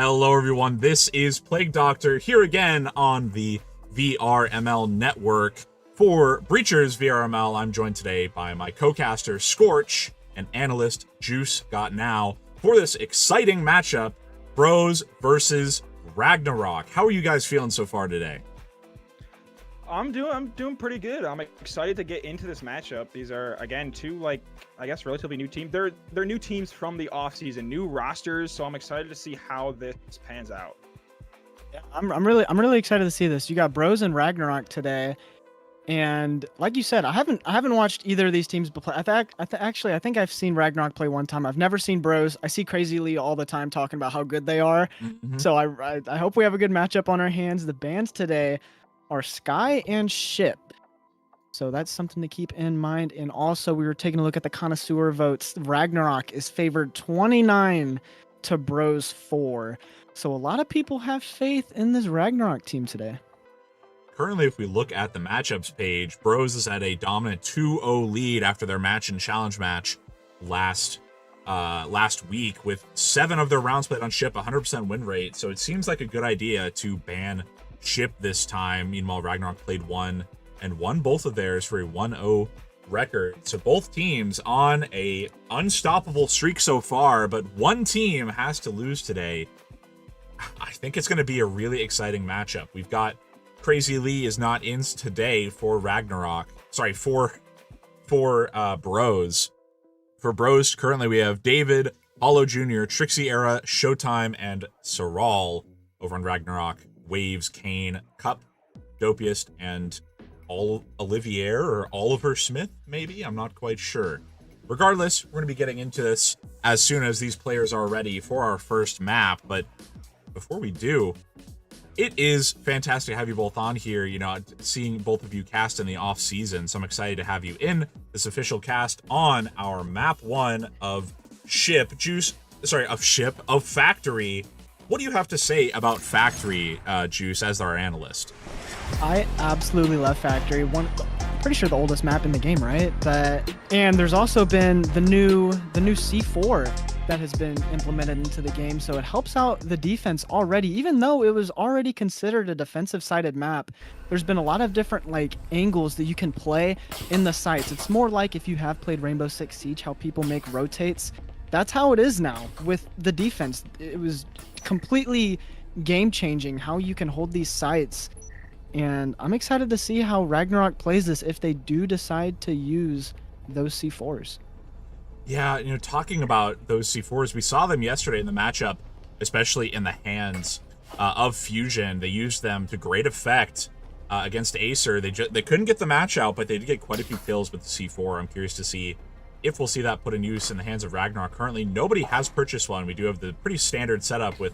Hello everyone, this is Plague Doctor here again on the VRML network. For Breacher's VRML, I'm joined today by my co-caster Scorch and analyst Juice Got Now for this exciting matchup, Bros versus Ragnarok. How are you guys feeling so far today? I'm doing pretty good. I'm excited to get into this matchup. These are again two I guess relatively new teams. They're new teams from the offseason, new rosters, so I'm excited to see how this pans out. Yeah, I'm really excited to see this. You got Bros and Ragnarok today. And like you said, I haven't watched either of these teams play. I think I've seen Ragnarok play one time. I've never seen Bros. I see Crazy Lee all the time talking about how good they are. Mm-hmm. So I hope we have a good matchup on our hands. The bans today are Sky and Ship. So that's something to keep in mind. And also, we were taking a look at the connoisseur votes. Ragnarok is favored 29 to Bros 4. So a lot of people have faith in this Ragnarok team today. Currently, if we look at the matchups page, Bros is at a dominant 2-0 lead after their match and challenge match last week, with 7 of their rounds played on Ship, 100% win rate. So it seems like a good idea to ban Ship this time. Meanwhile, Ragnarok played 1 and won both of theirs for a 1-0 record. So both teams on a unstoppable streak so far, but one team has to lose today. I think it's going to be a really exciting matchup. We've got Crazy Lee is not in today for Ragnarok. Sorry, for Bros. For Bros, currently we have David, Hollow Jr., Trixie Era, Showtime, and Saral. Over on Ragnarok, Waves, Kane, Cup, Dopiest, and Olivier or Oliver Smith, maybe? I'm not quite sure. Regardless, we're going to be getting into this as soon as these players are ready for our first map. But before we do, it is fantastic to have you both on here, seeing both of you cast in the off season. So I'm excited to have you in this official cast on our map 1 of Factory. What do you have to say about Factory, Juice, as our analyst? I absolutely love Factory. Pretty sure the oldest map in the game, right? And there's also been the new C4 that has been implemented into the game, so it helps out the defense already. Even though it was already considered a defensive-sided map, there's been a lot of different angles that you can play in the sites. It's more like if you have played Rainbow Six Siege, how people make rotates. That's how it is now with the defense. It was completely game-changing how you can hold these sites. And I'm excited to see how Ragnarok plays this if they do decide to use those C4s. Yeah, talking about those C4s, we saw them yesterday in the matchup, especially in the hands of Fusion. They used them to great effect against Acer. They couldn't get the match out, but they did get quite a few kills with the C4. I'm curious to see if we'll see that put in use in the hands of Ragnarok. Currently, nobody has purchased one. We do have the pretty standard setup with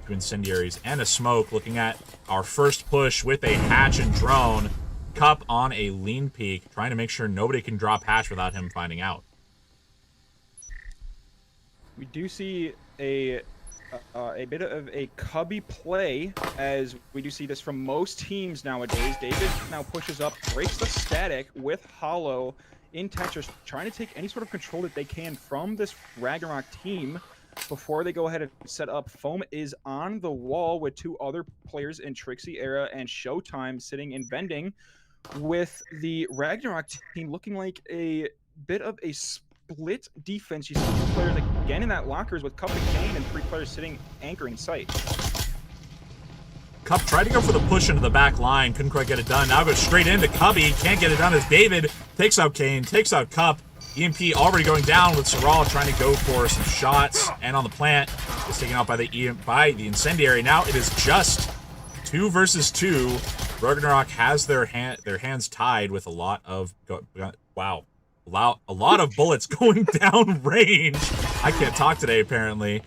2 incendiaries and a smoke. Looking at our first push with a hatch and drone. Cup on a lean peak, trying to make sure nobody can drop hatch without him finding out. We do see a bit of a cubby play, as we do see this from most teams nowadays. David now pushes up, breaks the static with Hollow in Tetris, trying to take any sort of control that they can from this Ragnarok team before they go ahead and set up. Foam is on the wall with 2 other players in Trixie Era and Showtime sitting in vending, with the Ragnarok team looking like a bit of a split defense. You see 2 players again in that lockers with Cup and Kane, and 3 players sitting anchoring site. Cup tried to go for the push into the back line, couldn't quite get it done. Now goes straight into Cubby, can't get it done as David takes out Kane, takes out Cup. EMP already going down with Saral trying to go for some shots, and on the plant is taken out by the incendiary. Now it is just 2 versus 2. Ragnarok has their hands tied with a lot of bullets going down range. I can't talk today apparently,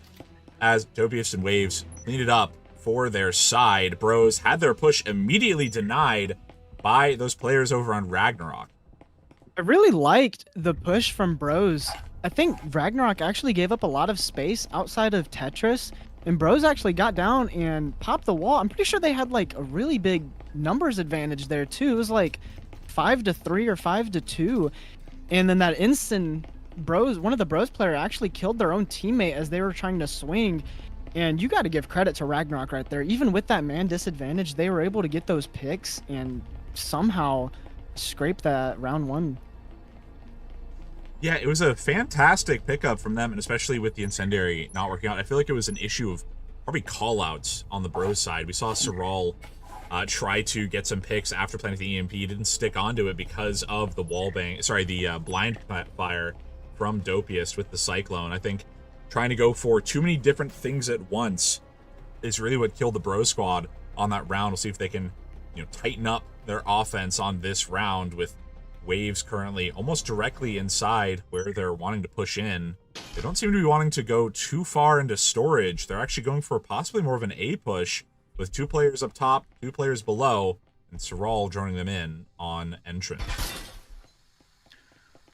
as Dopiest and Waves cleaned it up for their side. Bros had their push immediately denied by those players over on Ragnarok. I really liked the push from Bros. I think Ragnarok actually gave up a lot of space outside of Tetris, and Bros actually got down and popped the wall. I'm pretty sure they had a really big numbers advantage there too. It was 5-3 or 5-2. And then that instant, one of the Bros player actually killed their own teammate as they were trying to swing. And you got to give credit to Ragnarok right there. Even with that man disadvantage, they were able to get those picks and somehow scrape that round 1. Yeah, it was a fantastic pickup from them, and especially with the Incendiary not working out. I feel like it was an issue of probably call-outs on the Bros side. We saw Saral try to get some picks after planting the EMP. He didn't stick onto it because of the the blind fire from Dopius with the Cyclone. I think trying to go for too many different things at once is really what killed the Bro squad on that round. We'll see if they can, tighten up their offense on this round with Waves currently almost directly inside where they're wanting to push in. They don't seem to be wanting to go too far into storage. They're actually going for possibly more of an A push with 2 players up top, 2 players below, and Saral joining them in on entrance.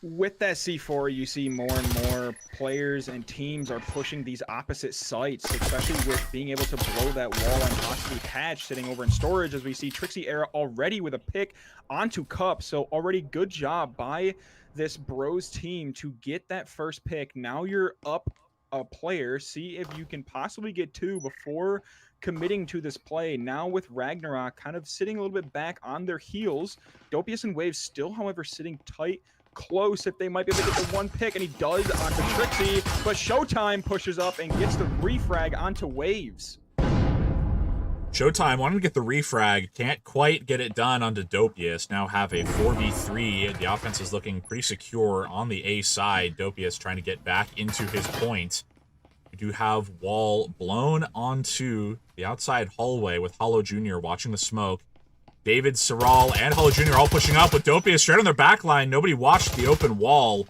With that C4, you see more and more players and teams are pushing these opposite sites, especially with being able to blow that wall and possibly Hatch sitting over in storage, as we see Trixie Era already with a pick onto Cup. So already good job by this Bros team to get that first pick. Now you're up a player. See if you can possibly get 2 before committing to this play. Now with Ragnarok kind of sitting a little bit back on their heels, Dopius and Waves still, however, sitting tight, close if they might be able to get the 1 pick, and he does onto Trixie, but Showtime pushes up and gets the refrag onto Waves. Showtime wanted to get the refrag, can't quite get it done onto Dopius. Now have a 4v3. The offense is looking pretty secure on the A side. Dopius trying to get back into his point. We do have wall blown onto the outside hallway with Hollow Jr. watching the smoke. David, Saral, and Hollow Jr. all pushing up with Dopius straight on their back line. Nobody watched the open wall.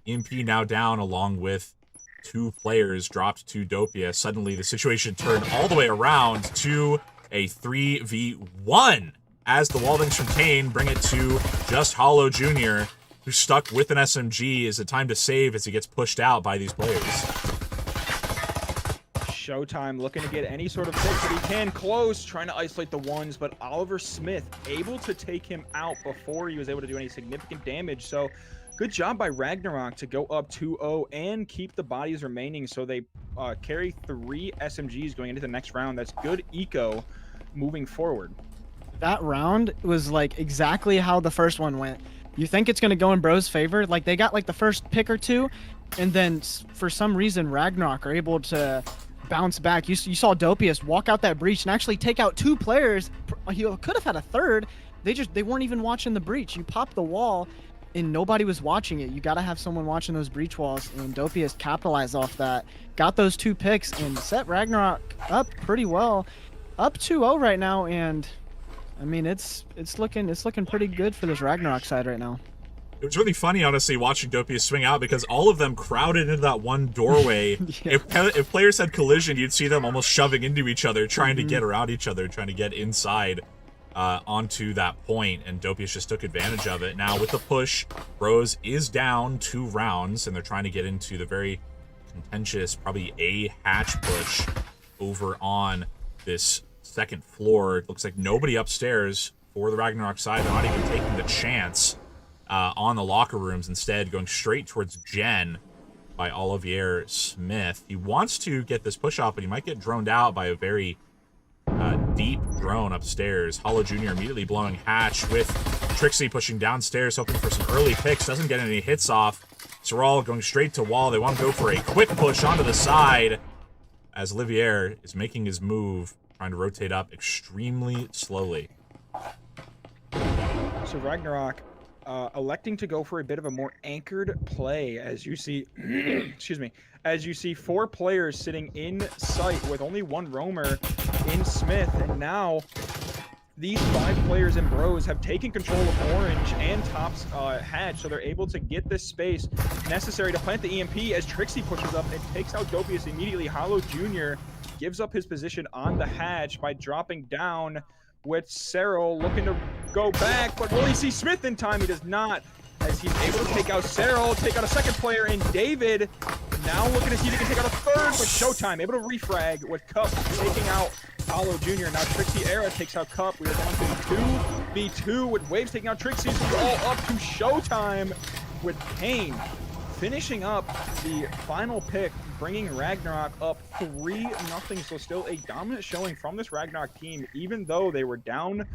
EMP now down along with 2 players dropped to Dopius. Suddenly the situation turned all the way around to a 3v1 as the Waldings from Kane bring it to just Hollow Jr., who's stuck with an SMG. Is it time to save as he gets pushed out by these players? Showtime looking to get any sort of pick that he can. Close, trying to isolate the ones, but Oliver Smith able to take him out before he was able to do any significant damage. So good job by Ragnarok to go up 2-0 and keep the bodies remaining. So they carry 3 SMGs going into the next round. That's good eco moving forward. That round was like exactly how the first one went. You think it's going to go in Bro's favor? Like they got like the first pick or 2, and then for some reason Ragnarok are able to bounce back. You saw Dopius walk out that breach and actually take out 2 players. He could have had a third. They weren't even watching the breach. You popped the wall and nobody was watching it. You got to have someone watching those breach walls, and Dopius capitalized off that. Got those 2 picks and set Ragnarok up pretty well. Up 2-0 right now, and I mean it's looking pretty good for this Ragnarok side right now. It was really funny, honestly, watching Dopius swing out because all of them crowded into that one doorway. Yeah. If players had collision, you'd see them almost shoving into each other, trying to get around each other, trying to get inside onto that point, and Dopius just took advantage of it. Now, with the push, Bros is down 2 rounds, and they're trying to get into the very contentious, probably A hatch push over on this second floor. It looks like nobody upstairs for the Ragnarok side. They're not even taking the chance on the locker rooms, instead going straight towards Jen by Olivier Smith. He wants to get this push off, but he might get droned out by a very deep drone upstairs. Hollow Jr. immediately blowing hatch with Trixie pushing downstairs, hoping for some early picks. Doesn't get any hits off. Saral going straight to wall. They want to go for a quick push onto the side as Olivier is making his move, trying to rotate up extremely slowly. So Ragnarok electing to go for a bit of a more anchored play, as you see, excuse me, as you see 4 players sitting in sight with only 1 roamer in Smith, and now these 5 players in Bros have taken control of Orange and Top's hatch, so they're able to get this space necessary to plant the EMP as Trixie pushes up and takes out Dopius immediately. Hollow Jr. gives up his position on the hatch by dropping down with Cyril looking to go back, but will he see Smith in time? He does not, as he's able to take out Cyril, take out a second player in David. Now looking to see if he can take out a third, but Showtime able to refrag with Cup taking out Hollow Jr. Now Trixie Era takes out Cup. We are down to 2v2 with Waves taking out Trixie. So we're all up to Showtime with Kane finishing up the final pick, bringing Ragnarok up 3-0. So still a dominant showing from this Ragnarok team, even though they were down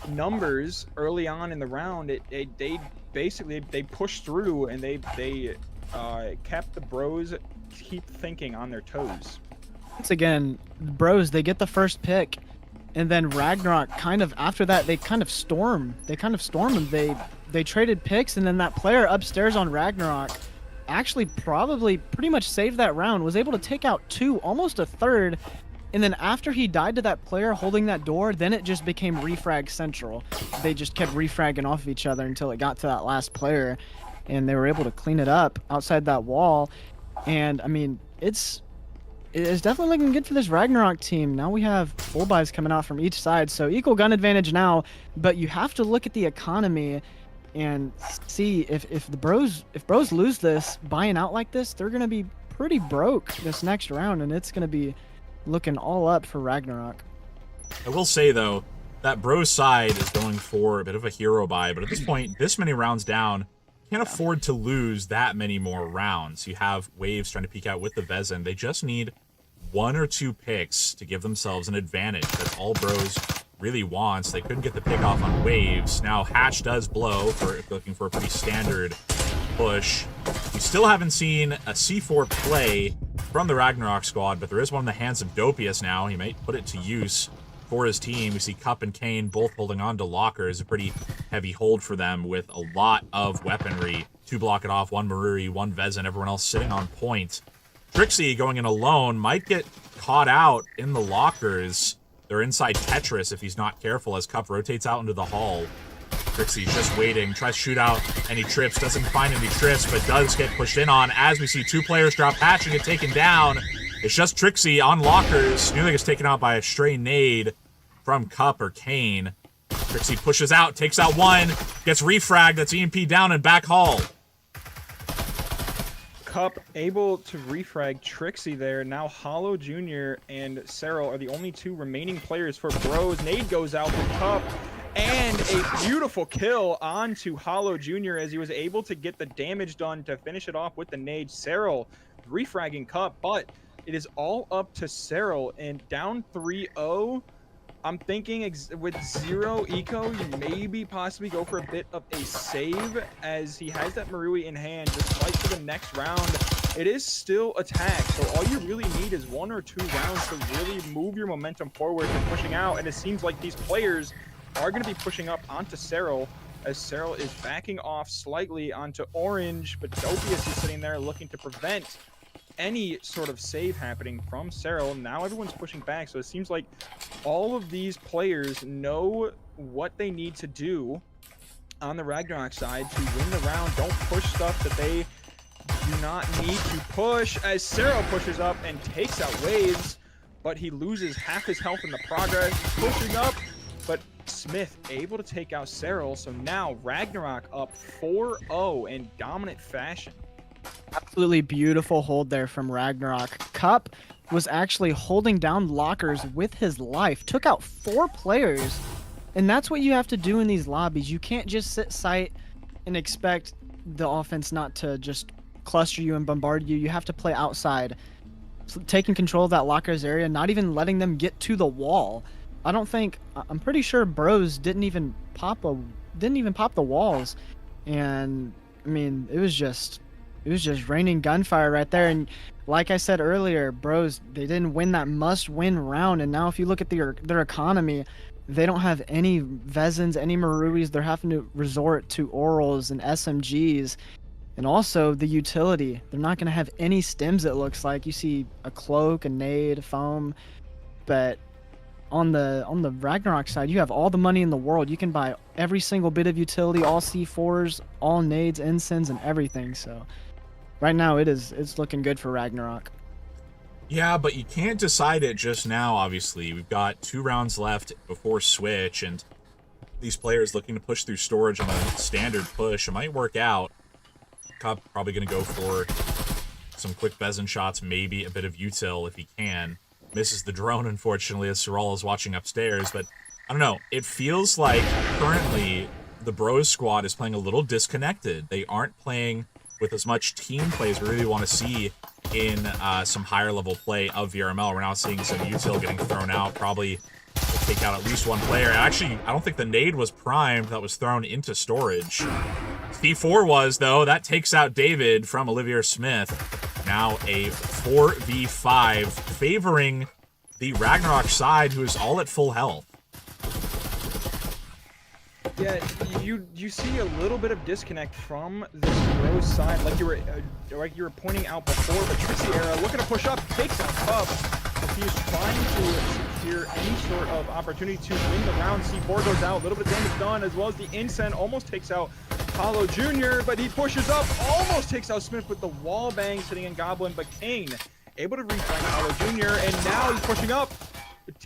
numbers early on in the round. They basically pushed through, and they kept the Bros keep thinking on their toes. Once again, Bros, they get the first pick, and then Ragnarok kind of after that they kind of storm them. They traded picks, and then that player upstairs on Ragnarok actually probably pretty much saved that round, was able to take out 2, almost a third, and then after he died to that player holding that door, then it just became refrag central. They just kept refragging off of each other until it got to that last player, and they were able to clean it up outside that wall. And I mean, it's definitely looking good for this Ragnarok team. Now we have full buys coming out from each side, so equal gun advantage now, but you have to look at the economy and see if Bros lose this, buying out like this, they're gonna be pretty broke this next round, and it's gonna be looking all up for Ragnarok. I will say though, that Bros side is going for a bit of a hero buy, but at this point, this many rounds down, can't afford to lose that many more rounds. You have Waves trying to peek out with the Vezin. They just need 1 or 2 picks to give themselves an advantage. That's all Bros really wants. They couldn't get the pick off on Waves. Now Hatch does blow for looking for a pretty standard push. We still haven't seen a C4 play from the Ragnarok squad, but there is one in the hands of Dopius now. He might put it to use for his team. We see Cup and Kane both holding on to lockers. A pretty heavy hold for them with a lot of weaponry. 2 block it off, 1 Maruri, 1 Vezin, everyone else sitting on point. Trixie going in alone might get caught out in the lockers. They're inside Tetris if he's not careful as Cup rotates out into the hall. Trixie's just waiting, tries to shoot out any trips, doesn't find any trips, but does get pushed in on as we see 2 players drop Hatch and get taken down. It's just Trixie on lockers. Nearly gets taken out by a stray nade from Cup or Kane. Trixie pushes out, takes out 1, gets refragged. That's EMP down and back hall. Cup able to refrag Trixie there. Now Hollow Jr. and Cyril are the only 2 remaining players for Bros. Nade goes out to Cup, and a beautiful kill onto Hollow Jr. as he was able to get the damage done to finish it off with the nade. Cyril refragging Cup, but it is all up to Cyril, and down 3-0. I'm thinking with 0 eco, you maybe possibly go for a bit of a save as he has that Marui in hand. Despite for the next round, it is still attack. So all you really need is 1 or 2 rounds to really move your momentum forward and pushing out. And it seems like these players are going to be pushing up onto Cyril as Cyril is backing off slightly onto Orange, but Dopius is sitting there looking to prevent any sort of save happening from Cyril. Now everyone's pushing back, so it seems like all of these players know what they need to do on the Ragnarok side to win the round. Don't push stuff that they do not need to push, as Cyril pushes up and takes out Waves, but he loses half his health in the progress. Pushing up, but Smith able to take out Cyril, so now Ragnarok up 4-0 in dominant fashion. Absolutely beautiful hold there from Ragnarok. Cup was actually holding down lockers with his life, took out 4 players, and that's what you have to do in these lobbies. You can't just sit sight and expect the offense not to just cluster you and bombard you. You have to play outside, so taking control of that lockers area, not even letting them get to the wall. I'm pretty sure Bros didn't even pop the walls, and I mean it was just raining gunfire right there. And like I said earlier, Bros, they didn't win that must-win round, and now if you look at their economy, they don't have any Vezins, any Maruis. They're having to resort to Orals and SMGs, and also the utility. They're not going to have any stims, it looks like. You see a cloak, a nade, a foam, but on the Ragnarok side, you have all the money in the world. You can buy every single bit of utility, all C4s, all nades, ensigns, and everything. So right now it's looking good for Ragnarok. Yeah, but you can't decide it just now, obviously. We've got 2 rounds left before Switch, and these players looking to push through storage on a standard push. It might work out. Cup probably going to go for some quick Vezin shots, maybe a bit of util if he can. Misses the drone, unfortunately, as Sorol is watching upstairs, but I don't know. It feels like currently the Bros squad is playing a little disconnected. They aren't playing with as much team play as we really want to see in some higher level play of VRML. We're now seeing some util getting thrown out, probably will take out at least one player. Actually, I don't think the nade was primed that was thrown into storage. C4 was, though. That takes out David from Olivier Smith. Now a 4v5 favoring the Ragnarok side, who is all at full health. Yeah, you see a little bit of disconnect from this Bros side, like you were pointing out before. But Trixie Era looking to push up, takes out Cub. He is trying to secure any sort of opportunity to win the round. C4 goes out, a little bit of damage done, as well as the Incen almost takes out Hollow Jr., but he pushes up, almost takes out Smith with the wall bang sitting in Goblin, but Kane able to refrag Hollow Jr., and now he's pushing up.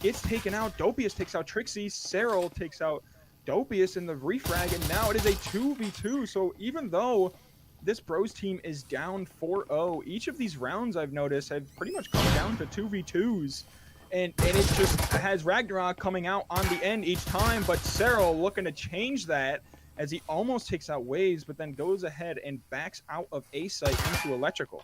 It's taken out. Dopius takes out Trixie. Cyril takes out Dopius in the refrag, and now it is a 2v2. So even though this Bros team is down 4-0, each of these rounds I've noticed have pretty much come down to 2v2s. And it just has Ragnarok coming out on the end each time, but Cyril looking to change that as he almost takes out Waves, but then goes ahead and backs out of A-Site into Electrical.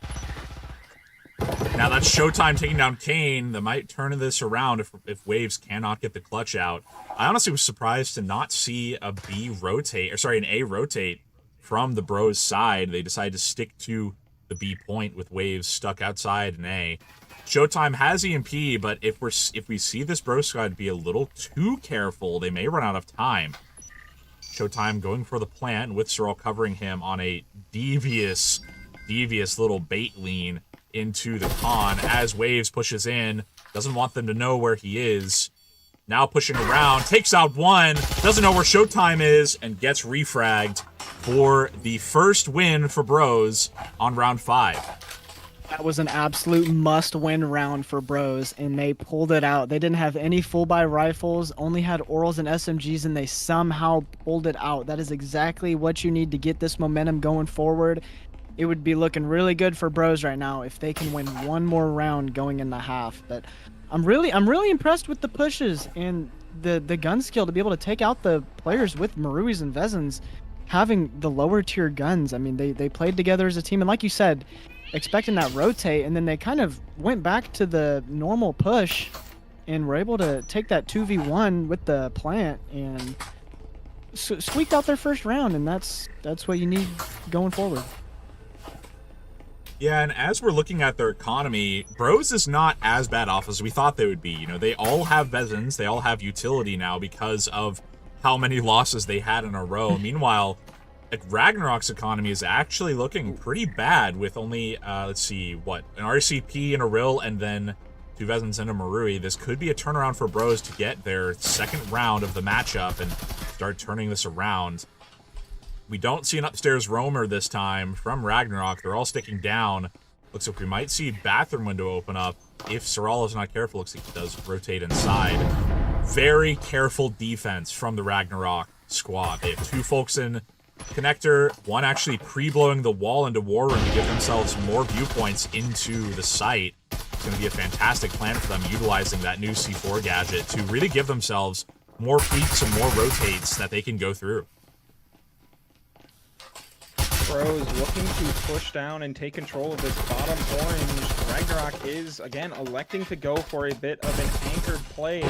Now that's Showtime taking down Kane. That might turn this around if Waves cannot get the clutch out. I honestly was surprised to not see an A rotate from the Bros side. They decided to stick to the B point with Waves stuck outside in A. Showtime has EMP, but if we see this Bros squad be a little too careful, they may run out of time. Showtime going for the plant with Sorrel covering him on a devious little bait lean into the con as Waves pushes in. Doesn't want them to know where he is. Now pushing around, takes out one, doesn't know where Showtime is, and gets refragged for the first win for Bros on round 5. That was an absolute must-win round for Bros, and they pulled it out. They didn't have any full-buy rifles, only had orals and SMGs, and they somehow pulled it out. That is exactly what you need to get this momentum going forward. It would be looking really good for Bros right now if they can win one more round going in the half. But I'm really impressed with the pushes and the gun skill to be able to take out the players with Maruis and Vezins having the lower tier guns. I mean, they played together as a team, and like you said, expecting that rotate, and then they kind of went back to the normal push and were able to take that 2v1 with the plant and squeaked out their first round, and that's what you need going forward. Yeah, and as we're looking at their economy, Bros is not as bad off as we thought they would be. You know, they all have Vezins, they all have utility now because of how many losses they had in a row. Meanwhile, Ragnarok's economy is actually looking pretty bad with only, let's see, an RCP and a Rill and then 2 Vezins and a Marui. This could be a turnaround for Bros to get their second round of the matchup and start turning this around. We don't see an upstairs roamer this time from Ragnarok. They're all sticking down. Looks like we might see bathroom window open up. If Sorrel is not careful, looks like he does rotate inside. Very careful defense from the Ragnarok squad. They have 2 folks in connector, one actually pre-blowing the wall into War Room to give themselves more viewpoints into the site. It's going to be a fantastic plan for them utilizing that new C4 gadget to really give themselves more peaks and more rotates that they can go through. Bros looking to push down and take control of this bottom orange. Ragnarok is, again, electing to go for a bit of an anchored play.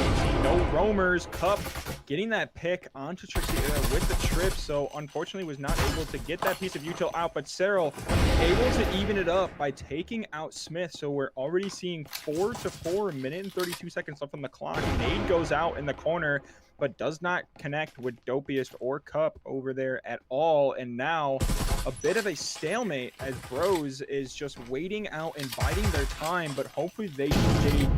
No roamers. Cup getting that pick onto Trixie Era with the trip, so unfortunately was not able to get that piece of util out, but Cyril able to even it up by taking out Smith, so we're already seeing 4-4, minute and 32 seconds left on the clock. Nade goes out in the corner, but does not connect with Dopius or Cup over there at all, and now a bit of a stalemate as Bros is just waiting out and biding their time, but hopefully they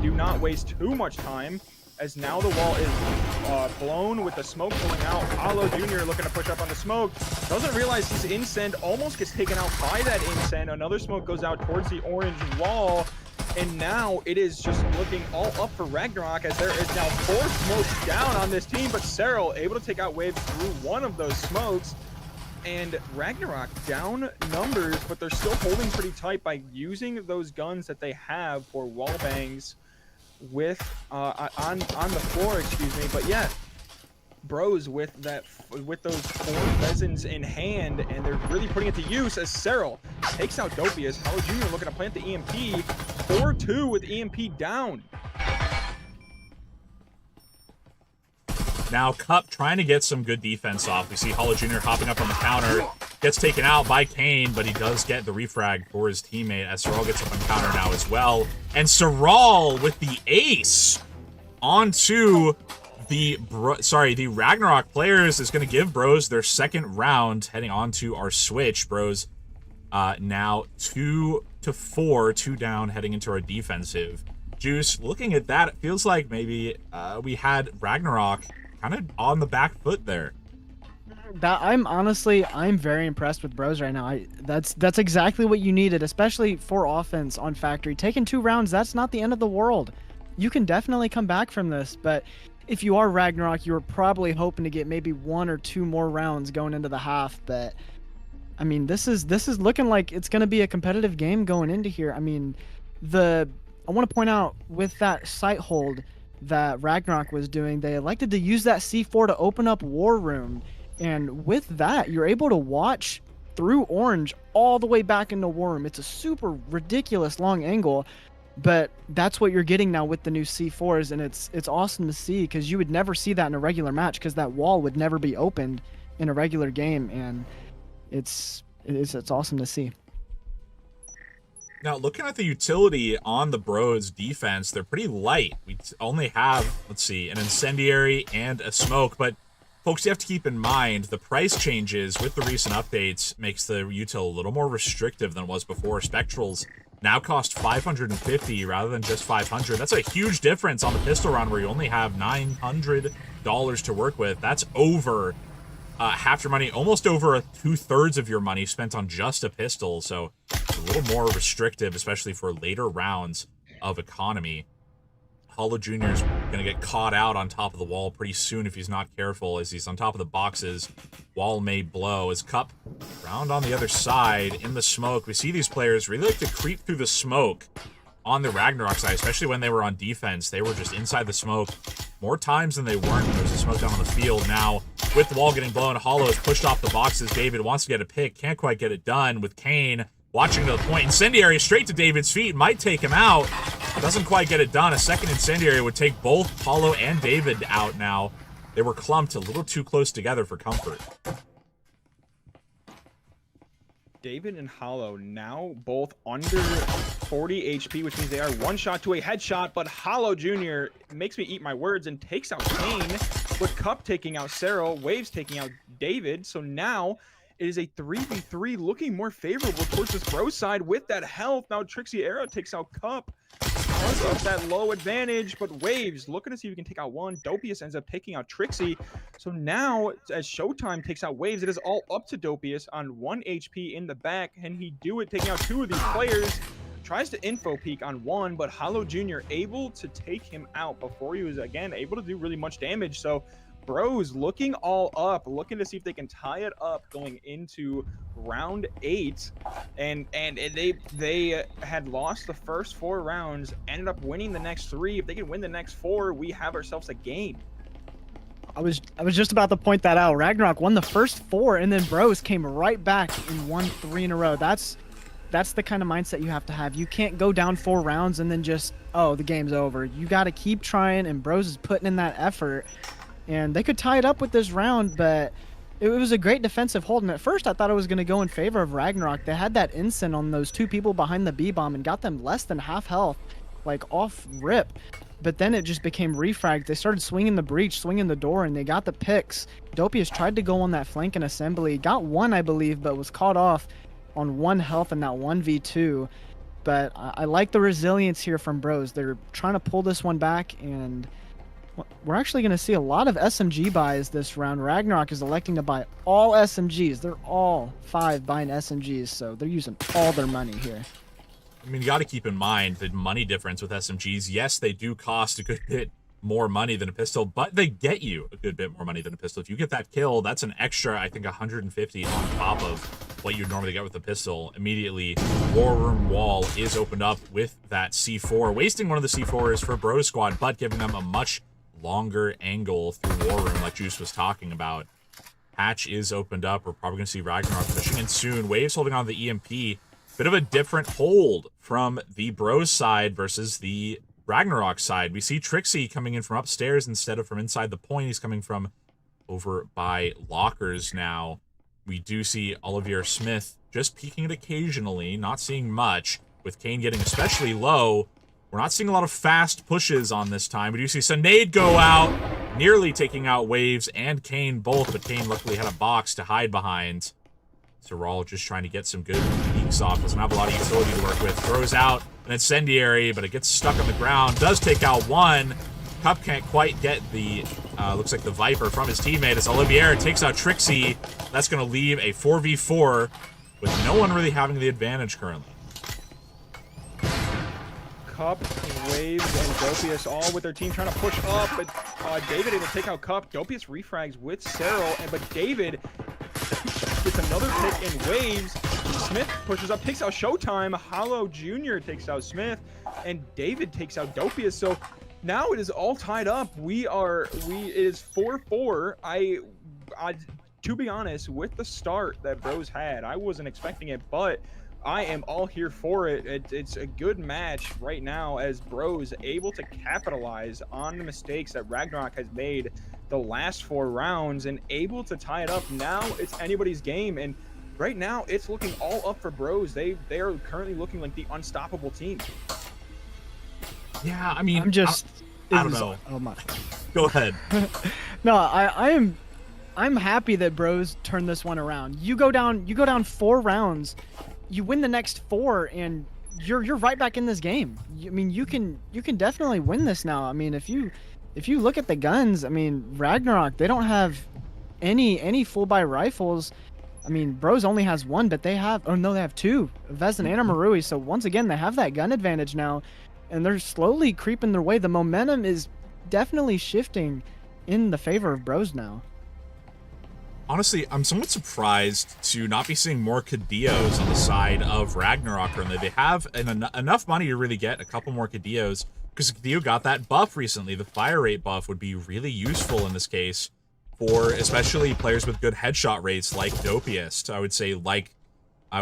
do not waste too much time, as now the wall is blown with the smoke pulling out. Hollow Jr. looking to push up on the smoke, doesn't realize he's incend, almost gets taken out by that incend. Another smoke goes out towards the orange wall, and now it is just looking all up for Ragnarok as there is now 4 smokes down on this team, but Cyril able to take out Waves through one of those smokes. And Ragnarok down numbers, but they're still holding pretty tight by using those guns that they have for wall bangs with on the floor, excuse me. But yeah, Bros with those 4 pheasants in hand, and they're really putting it to use as Cyril takes out Dopius. Hollow Jr. looking to plant the EMP. 4-2 with EMP down. Now Cup trying to get some good defense off. We see Hollow Jr. hopping up on the counter. Gets taken out by Kane, but he does get the refrag for his teammate as Saral gets up on counter now as well. And Saral with the ace onto the Ragnarok players is going to give Bros their second round heading on to our switch. Bros now 2-4, 2 down heading into our defensive. Juice, looking at that, it feels like maybe we had Ragnarok kind of on the back foot there. I'm very impressed with Bros right now. That's exactly what you needed, especially for offense on Factory. Taking 2 rounds, that's not the end of the world. You can definitely come back from this, but if you are Ragnarok, you were probably hoping to get maybe 1 or 2 more rounds going into the half. But I mean, this is looking like it's going to be a competitive game going into here. I mean, I want to point out with that site hold that Ragnarok was doing, they elected to use that C4 to open up War Room. And with that, you're able to watch through Orange all the way back into War Room. It's a super ridiculous long angle, but that's what you're getting now with the new C4s, and it's awesome to see, because you would never see that in a regular match, because that wall would never be opened in a regular game, and it's awesome to see. Now, looking at the utility on the Bros defense, they're pretty light. We only have, let's see, an incendiary and a smoke, but folks, you have to keep in mind the price changes with the recent updates makes the util a little more restrictive than it was before. Spectrals now cost $550 rather than just $500. That's a huge difference on the pistol round where you only have $900 to work with. That's over half your money, almost over 2/3 of your money spent on just a pistol. So it's a little more restrictive, especially for later rounds of economy. Hollow Jr. is going to get caught out on top of the wall pretty soon if he's not careful, as he's on top of the boxes. Wall may blow. As Cup round on the other side in the smoke. We see these players really like to creep through the smoke on the Ragnarok side, especially when they were on defense. They were just inside the smoke more times than they weren't when there was a smoke down on the field. Now, with the wall getting blown, Hollow is pushed off the boxes. David wants to get a pick, can't quite get it done with Kane watching to the point. Incendiary straight to David's feet, might take him out. Doesn't quite get it done. A second incendiary would take both Hollow and David out now. They were clumped a little too close together for comfort. David and Hollow now both under 40 HP, which means they are 1 shot to a headshot, but Hollow Jr. makes me eat my words and takes out Kane, with Cup taking out Cyril, Waves taking out David. So now it is a 3v3 looking more favorable towards this Bro side with that health. Now Trixie Era takes out Cup because of that low advantage, but Waves looking to see if he can take out one. Dopius ends up taking out Trixie. So now, as Showtime takes out Waves, it is all up to Dopius on 1 HP in the back. Can he do it, taking out 2 of these players? Tries to info peek on 1, but Hollow Jr. able to take him out before he was, again, able to do really much damage. So Bros looking all up, looking to see if they can tie it up going into round 8, and they had lost the first 4 rounds, ended up winning the next 3. If they can win the next 4, we have ourselves a game. I was just about to point that out. Ragnarok won the first 4, and then Bros came right back and won 3 in a row. That's the kind of mindset you have to have. You can't go down 4 rounds and then just, oh, the game's over. You got to keep trying, and Bros is putting in that effort. And they could tie it up with this round, but it was a great defensive hold. And at first, I thought it was going to go in favor of Ragnarok. They had that instant on those 2 people behind the B-bomb and got them less than half health, like off rip. But then it just became refragged. They started swinging the breach, swinging the door, and they got the picks. Dopius tried to go on that flank in assembly. Got 1, I believe, but was caught off on 1 health in that 1v2. But I like the resilience here from Bros. They're trying to pull this one back, and we're actually going to see a lot of SMG buys this round. Ragnarok is electing to buy all SMGs. They're all 5 buying SMGs, so they're using all their money here. I mean, you got to keep in mind the money difference with SMGs. Yes, they do cost a good bit more money than a pistol, but they get you a good bit more money than a pistol. If you get that kill, that's an extra, I think, 150 on top of what you'd normally get with a pistol. Immediately, War Room wall is opened up with that C4, wasting one of the C4s for Bro Squad, but giving them a much longer angle through War Room like Juice was talking about. Hatch is opened up. We're probably going to see Ragnarok pushing in soon. Waves holding on to the EMP. Bit of a different hold from the Bros side versus the Ragnarok side. We see Trixie coming in from upstairs instead of from inside the point. He's coming from over by lockers now. We do see Olivier Smith just peeking it occasionally, not seeing much, with Kane getting especially low. We're not seeing a lot of fast pushes on this time. We do see Sunade go out, nearly taking out Waves and Kane both, but Kane luckily had a box to hide behind. So Raul just trying to get some good peeks off. Doesn't have a lot of utility to work with. Throws out an incendiary, but it gets stuck on the ground. Does take out one. Cup can't quite get the, looks like the Viper from his teammate as Olivier takes out Trixie. That's going to leave a 4v4 with no one really having the advantage currently. Cup, Waves, and Dopius all with their team trying to push up, but David able to take out Cup. Dopius refrags with Cyril, but David gets another pick in Waves. Smith pushes up, takes out Showtime. Hollow Jr. takes out Smith, and David takes out Dopius. So now it is all tied up. It is 4-4. I to be honest, with the start that Bros had, I wasn't expecting it, but I am all here for it. It's a good match right now as Bros able to capitalize on the mistakes that Ragnarok has made the last 4 rounds and able to tie it up. Now it's anybody's game, and right now it's looking all up for Bros. They are currently looking like the unstoppable team. Yeah, I mean, I don't know. Oh my. Go ahead. No, I'm happy that Bros turned this one around. You go down 4 rounds, you win the next 4, and you're right back in this game. I mean, you can definitely win this now. I mean, if you look at the guns, I mean, Ragnarok, they don't have any full buy rifles. I mean, Bros only has 1, but they have, oh no, they have 2, Vezin and a Marui. So once again, they have that gun advantage now, and they're slowly creeping their way. The momentum is definitely shifting in the favor of Bros now. Honestly, I'm somewhat surprised to not be seeing more Cadillos on the side of Ragnarok currently. They have enough money to really get a couple more Cadillos, because Cadillo got that buff recently. The fire rate buff would be really useful in this case for especially players with good headshot rates like Dopius. I would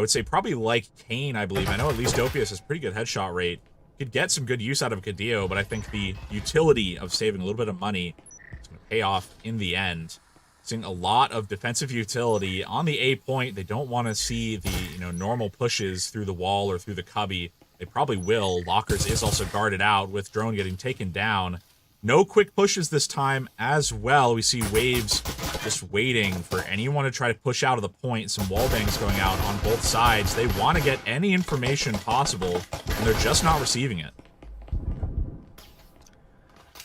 say probably like Kane, I believe. I know at least Dopius has pretty good headshot rate. Could get some good use out of Cadillo, but I think the utility of saving a little bit of money is going to pay off in the end. Seeing a lot of defensive utility on the A point. They don't want to see the normal pushes through the wall or through the cubby. They probably will. Lockers is also guarded out with Drone getting taken down. No quick pushes this time as well. We see Waves just waiting for anyone to try to push out of the point. Some wall bangs going out on both sides. They want to get any information possible, and they're just not receiving it.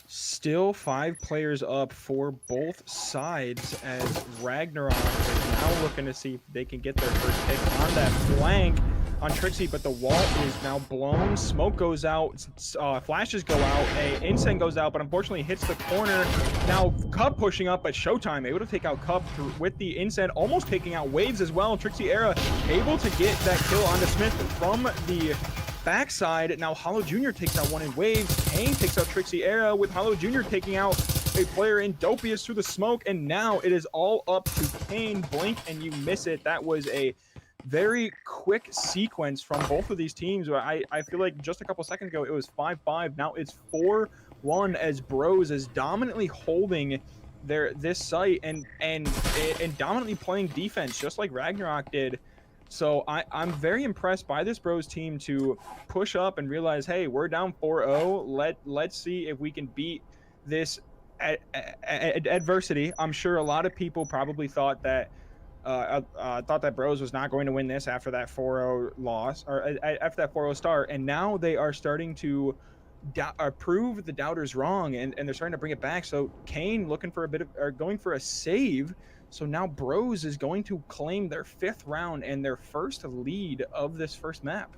Still 5 players up for both sides as Ragnarok is now looking to see if they can get their first pick on that flank on Trixie, but the wall is now blown. Smoke goes out, flashes go out, Incense goes out, but unfortunately hits the corner. Now Cup pushing up, but Showtime able to take out Cup with the Incense, almost taking out Waves as well. Trixie Era able to get that kill onto Smith from the backside. Now Hollow Jr. takes out one in Waves. Kane takes out Trixie Era with Hollow Jr. taking out a player in Dopius through the smoke, and now it is all up to Kane. Blink and you miss it. That was a very quick sequence from both of these teams. I feel like just a couple seconds ago it was 5-5. Now it's 4-1 as Bros is dominantly holding this site and dominantly playing defense just like Ragnarok did. So I'm very impressed by this Bros team to push up and realize, hey, we're down 4-0. Let's see if we can beat this adversity. I'm sure a lot of people probably thought that Bros was not going to win this after that 4-0 loss, or after that 4-0 start, and now they are starting to prove the doubters wrong, and they're starting to bring it back. So Kane looking for going for a save. So now Bros is going to claim their 5th round and their first lead of this first map.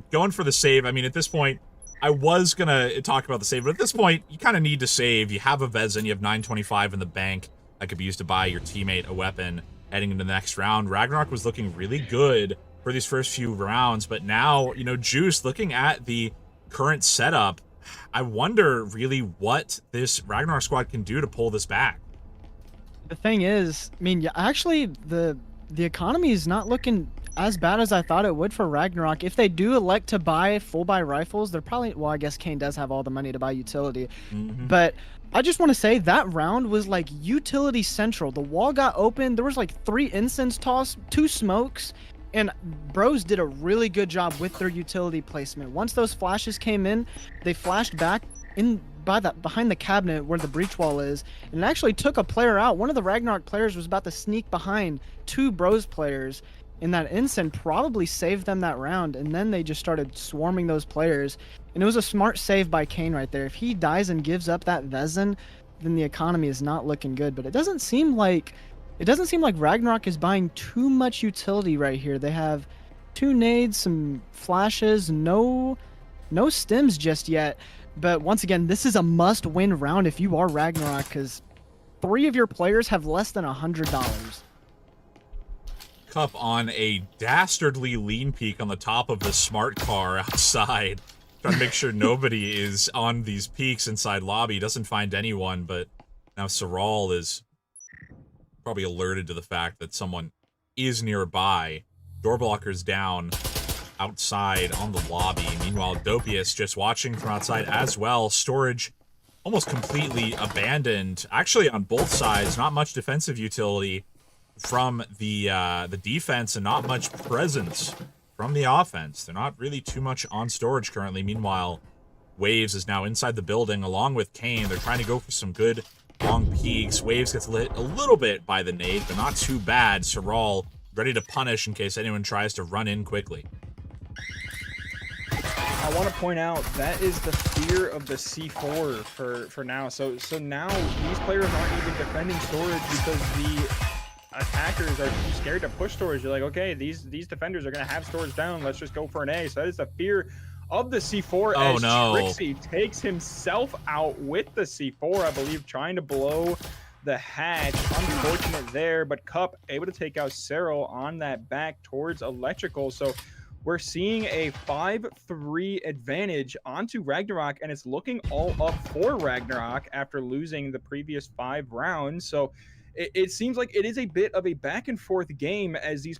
Going for the save. I mean, at this point, I was gonna talk about the save, but at this point, you kind of need to save. You have a Vezin, you have 925 in the bank. That could be used to buy your teammate a weapon heading into the next round. Ragnarok was looking really good for these first few rounds, but now, Juice, looking at the current setup, I wonder really what this Ragnarok squad can do to pull this back. The thing is, I mean, yeah, actually, the economy is not looking as bad as I thought it would for Ragnarok. If they do elect to buy full buy rifles, they're probably, well, I guess Kane does have all the money to buy utility. But I just want to say that round was like utility central. The wall got open. There was like 3 incense tossed, 2 smokes, and Bros did a really good job with their utility placement. Once those flashes came in, they flashed back in behind the cabinet where the breach wall is, and it actually took a player out. One of the Ragnarok players was about to sneak behind 2 Bros players, and that incense probably saved them that round, and then they just started swarming those players. And it was a smart save by Kane right there. If he dies and gives up that Vezin, then the economy is not looking good. But it doesn't seem like Ragnarok is buying too much utility right here. They have 2 nades, some flashes, no stims just yet. But once again, this is a must-win round if you are Ragnarok, because 3 of your players have less than $100. Cup on a dastardly lean peak on the top of the smart car outside. Trying to make sure nobody is on these peaks inside lobby. Doesn't find anyone, but now Saral is probably alerted to the fact that someone is nearby. Door blocker's down outside on the lobby. Meanwhile, Dopius just watching from outside as well. Storage almost completely abandoned. Actually, on both sides, not much defensive utility from the defense and not much presence from the offense. They're not really too much on storage currently. Meanwhile, Waves is now inside the building along with Kane. They're trying to go for some good long peaks. Waves gets lit a little bit by the nade, but not too bad. Saral ready to punish in case anyone tries to run in quickly. I want to point out that is the fear of the C4 for now. So now these players aren't even defending storage because the attackers are scared to push storage. They're like, okay, these defenders are going to have storage down. Let's just go for an A. So that is the fear of the C4 as Trixie takes himself out with the C4, I believe, trying to blow the hatch. Unfortunate there, but Cup able to take out Cyril on that back towards electrical. So we're seeing a 5-3 advantage onto Ragnarok, and it's looking all up for Ragnarok after losing the previous 5 rounds. So it seems like it is a bit of a back and forth game as these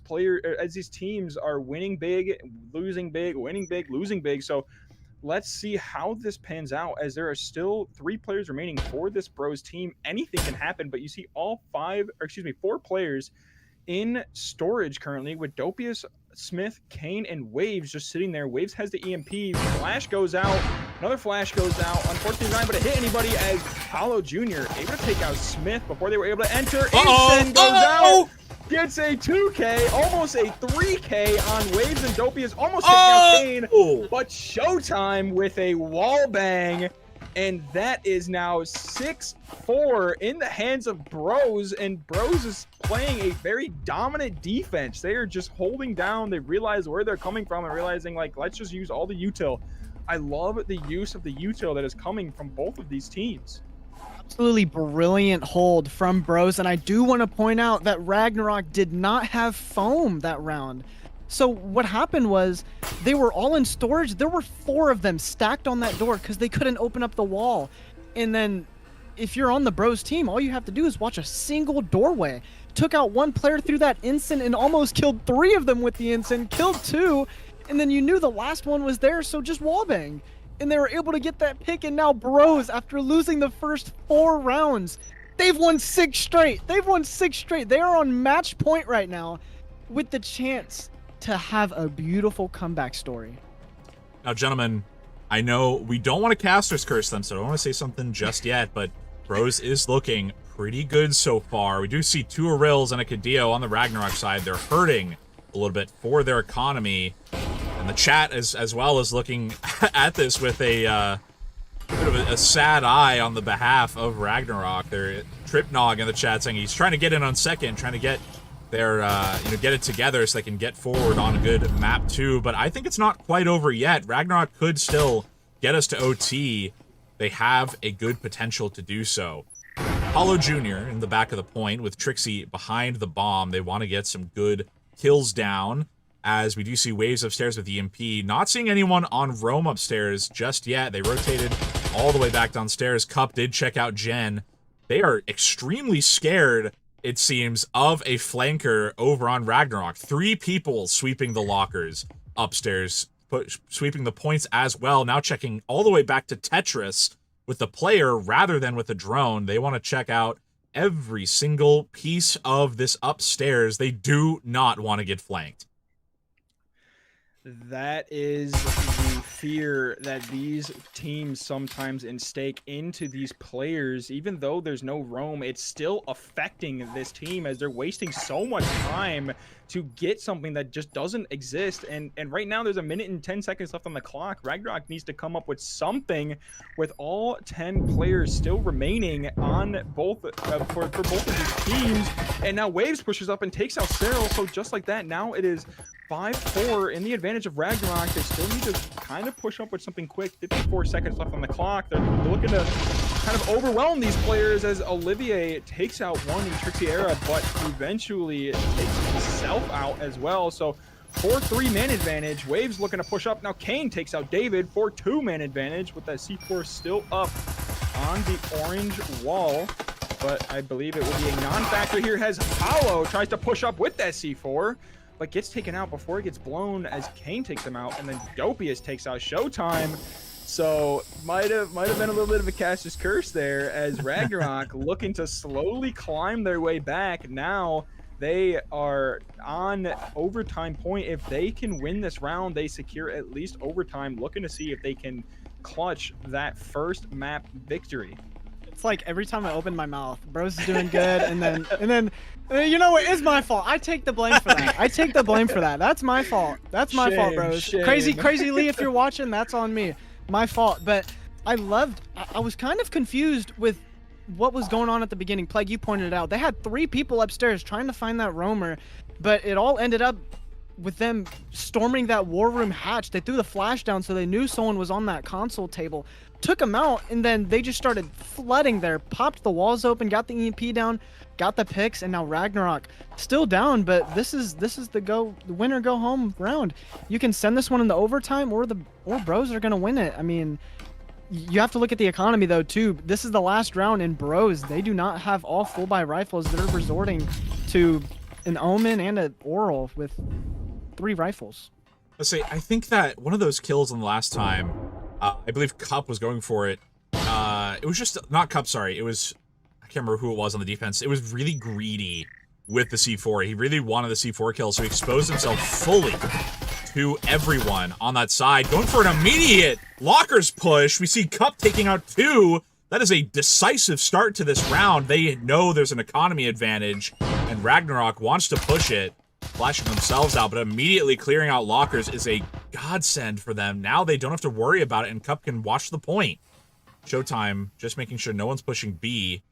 teams are winning big, losing big, winning big, losing big. So let's see how this pans out, as there are still 3 players remaining for this Bros team. Anything can happen, but you see all 4 players in storage currently, with Dopius, Smith, Kane, and Waves just sitting there. Waves has the EMP. Flash goes out. Another flash goes out. Unfortunately, not able to hit anybody as Paulo Jr. able to take out Smith before they were able to enter. Insen goes out. Gets a 2K, almost a 3K on Waves, and Dopius almost taking out Kane. But Showtime with a wall bang. And that is now 6-4 in the hands of Bros, and Bros is playing a very dominant defense. They are just holding down. They realize where they're coming from and realizing, like, let's just use all the util. I love the use of the util that is coming from both of these teams. Absolutely brilliant hold from Bros, and I do want to point out that Ragnarok did not have foam that round. So what happened was they were all in storage. There were 4 of them stacked on that door because they couldn't open up the wall. And then if you're on the Bros team, all you have to do is watch a single doorway. Took out 1 player through that instant and almost killed 3 of them with the instant, killed 2, and then you knew the last one was there, so just wallbang. And they were able to get that pick, and now Bros, after losing the first 4 rounds, they've won 6 straight. They've won 6 straight. They are on match point right now with the chance to have a beautiful comeback story. Now, gentlemen, I know we don't want to caster's curse them, so I don't want to say something just yet, but Bros is looking pretty good so far. We do see 2 Aurils and a Cadillo on the Ragnarok side. They're hurting a little bit for their economy. And the chat as well is looking at this with a bit of a sad eye on the behalf of Ragnarok. They're Tripnog in the chat saying he's trying to get in on second, trying to get their get it together so they can get forward on a good map 2. But I think it's not quite over yet. Ragnarok could still get us to OT. They have a good potential to do so. Paulo Jr. in the back of the point with Trixie behind the bomb. They want to get some good kills down. as we do see Waves upstairs with EMP. Not seeing anyone on Roam upstairs just yet. They rotated all the way back downstairs. Cup did check out Jen. They are extremely scared, it seems, of a flanker over on Ragnarok. 3 people sweeping the lockers upstairs, sweeping the points as well. Now checking all the way back to Tetris with the player rather than with the drone. They want to check out every single piece of this upstairs. They do not want to get flanked. That is the fear that these teams sometimes instake into these players. Even though there's no roam, it's still affecting this team as they're wasting so much time to get something that just doesn't exist. And right now there's 1 minute and 10 seconds left on the clock. Ragnarok needs to come up with something with all 10 players still remaining on both for both of these teams. And now Waves pushes up and takes out Cyril. So just like that, now it is 5-4 in the advantage of Ragnarok. They still need to kind of push up with something quick. 54 seconds left on the clock. They're looking to kind of overwhelm these players as Olivier takes out one in Trixie Era, but eventually takes himself out as well. So 4-3 man advantage. Waves looking to push up. Now Kane takes out David. 4-2 man advantage with that C4 still up on the orange wall. But I believe it will be a non-factor here as Hollow tries to push up with that C4. But gets taken out before it gets blown as Kane takes him out, and then Dopius takes out Showtime. So might have been a little bit of a Cassius curse there as Ragnarok looking to slowly climb their way back. Now they are on overtime point. If they can win this round, they secure at least overtime, looking to see if they can clutch that first map victory. It's like every time I open my mouth, Bros is doing good, and then you know what? It's my fault. I take the blame for that. I take the blame for that. That's my fault. That's my fault, Bros. Shame. Crazy Lee, if you're watching, that's on me. My fault. But I was kind of confused with what was going on at the beginning. Plague, you pointed it out. They had 3 people upstairs trying to find that roamer, but it all ended up with them storming that war room hatch. They threw the flash down so they knew someone was on that console table, took them out, and then they just started flooding there, popped the walls open, got the EMP down, got the picks, and now Ragnarok still down. But this is the winner go home round. You can send this one into overtime, or Bros are gonna win it. I mean, you have to look at the economy though too. This is the last round, and Bros, they do not have all full buy rifles. They're resorting to an Omen and an Oral with 3 rifles. Let's say, I think that one of those kills on the last time, I believe Cup was going for it. It was just, not Cup, sorry. It was, I can't remember who it was on the defense. It was really greedy with the C4. He really wanted the C4 kill, so he exposed himself fully to everyone on that side. Going for an immediate lockers push. We see Cup taking out 2. That is a decisive start to this round. They know there's an economy advantage, and Ragnarok wants to push it, flashing themselves out, but immediately clearing out lockers is a godsend for them. Now they don't have to worry about it, and Cup can watch the point. Showtime, just making sure no one's pushing B.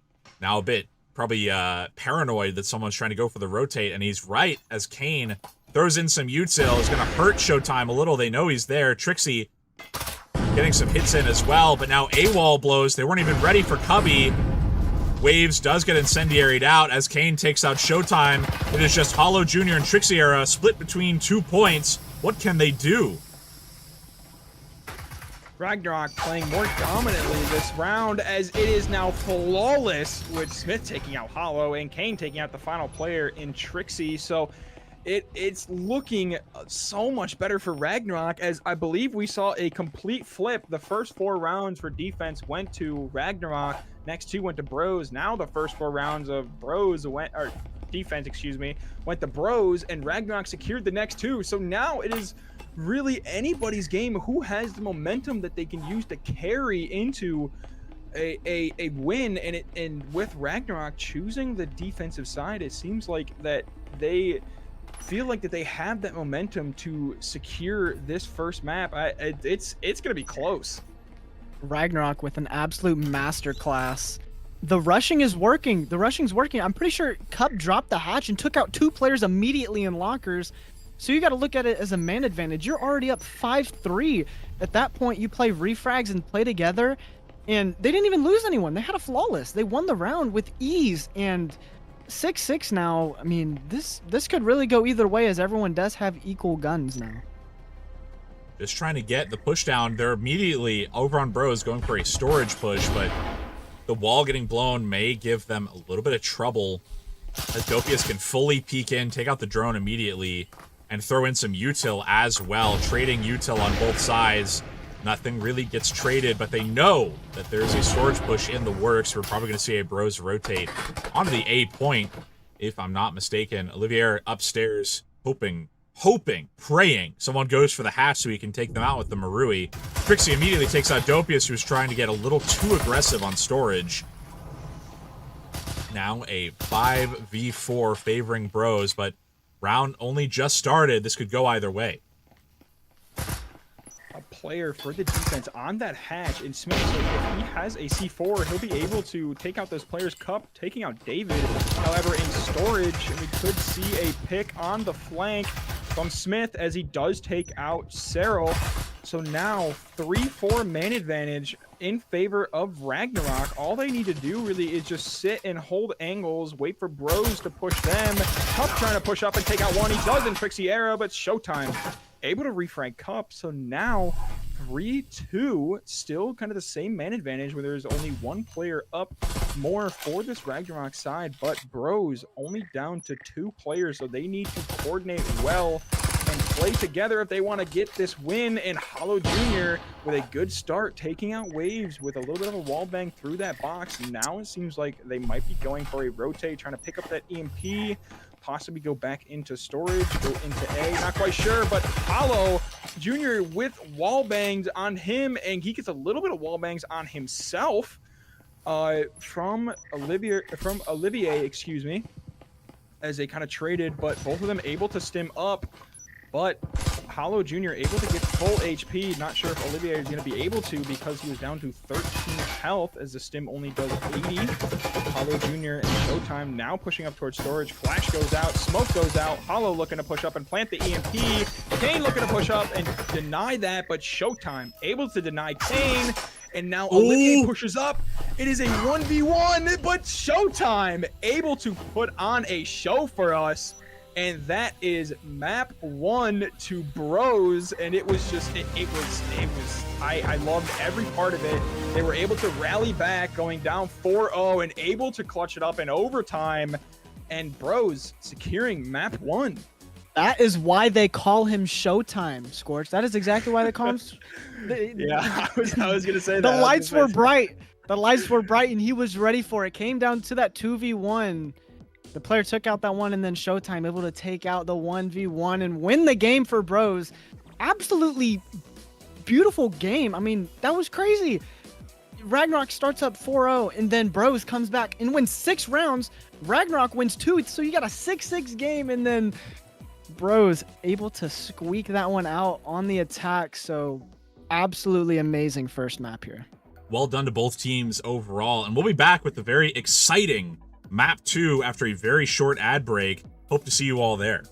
Now a bit probably paranoid that someone's trying to go for the rotate, and he's right as Kane throws in some Util. Is going to hurt Showtime a little. They know he's there. Trixie getting some hits in as well, but now AWOL blows. They weren't even ready for Cubby. Waves does get incendiaried out as Kane takes out Showtime. It is just Hollow Jr. and Trixie Era split between 2 points. What can they do? Ragnarok playing more dominantly this round as it is now flawless with Smith taking out Hollow and Kane taking out the final player in Trixie. So it's looking so much better for Ragnarok, as I believe we saw a complete flip. The first 4 rounds for defense went to Ragnarok. Next 2 went to Bros. Now the first 4 rounds of Bros went, or defense, excuse me, went to Bros, and Ragnarok secured the next 2. So now it is really anybody's game who has the momentum that they can use to carry into a win. And with Ragnarok choosing the defensive side, it seems like that they feel like that they have that momentum to secure this first map. It's gonna be close. Ragnarok with an absolute masterclass. The rushing is working. The rushing's working. I'm pretty sure Cup dropped the hatch and took out 2 players immediately in lockers. So you got to look at it as a man advantage. You're already up 5-3. At that point, you play refrags and play together, and they didn't even lose anyone. They had a flawless. They won the round with ease, and 6-6 now. I mean, this could really go either way, as everyone does have equal guns now. Just trying to get the push down. They're immediately over on Bros going for a storage push, but the wall getting blown may give them a little bit of trouble, as Dopius can fully peek in, take out the drone immediately, and throw in some util as well, trading util on both sides. Nothing really gets traded, but they know that there's a storage push in the works. We're probably going to see a Bros rotate onto the A point, if I'm not mistaken. Olivier upstairs, hoping, praying someone goes for the hatch so he can take them out with the Marui. Trixie immediately takes out Dopius, who's trying to get a little too aggressive on storage. Now a 5v4 favoring Bros, but round only just started. This could go either way. A player for the defense on that hatch, and Smith, if he has a C4, he'll be able to take out those players' cup, taking out David. However, in storage, we could see a pick on the flank from Smith as he does take out Cyril. So now 3-4 man advantage in favor of Ragnarok. All they need to do really is just sit and hold angles, wait for Bros to push them. Cup trying to push up and take out one. He doesn't. Trixie era, but Showtime able to refrag Cup. So now 3-2, still kind of the same man advantage where there's only one player up more for this Ragnarok side, but Bros only down to 2 players, so they need to coordinate well and play together if they want to get this win. And Hollow Jr. with a good start, taking out Waves with a little bit of a wall bang through that box. Now it seems like they might be going for a rotate, trying to pick up that EMP, possibly go back into storage, go into A, not quite sure, but Hollow Jr. with wall bangs on him, and he gets a little bit of wall bangs on himself from Olivier, excuse me, as they kind of traded, but both of them able to stim up. But Hollow Jr. able to get full HP. Not sure if Olivier is going to be able to, because he was down to 13 health as the stim only does 80. Hollow Jr. and Showtime now pushing up towards storage. Flash goes out, smoke goes out. Hollow looking to push up and plant the EMP. Kane looking to push up and deny that, but Showtime able to deny Kane. And now Olivier pushes up. It is a 1v1, but Showtime able to put on a show for us. And that is map 1 to Bros, and it was just I loved every part of it. They were able to rally back, going down 4-0 and able to clutch it up in overtime, and Bros securing map 1. That is why they call him Showtime, Scorch. That is exactly why they call him. Yeah, I was gonna say that. The lights were bright. The lights were bright, and he was ready for it. Came down to that 2v1. The player took out that one, and then Showtime able to take out the 1v1 and win the game for Bros. Absolutely beautiful game. I mean, that was crazy. Ragnarok starts up 4-0, and then Bros comes back and wins 6 rounds. Ragnarok wins 2, so you got a 6-6 game, and then Bros able to squeak that one out on the attack. So absolutely amazing first map here. Well done to both teams overall, and we'll be back with the very exciting Map 2 after a very short ad break. Hope to see you all there.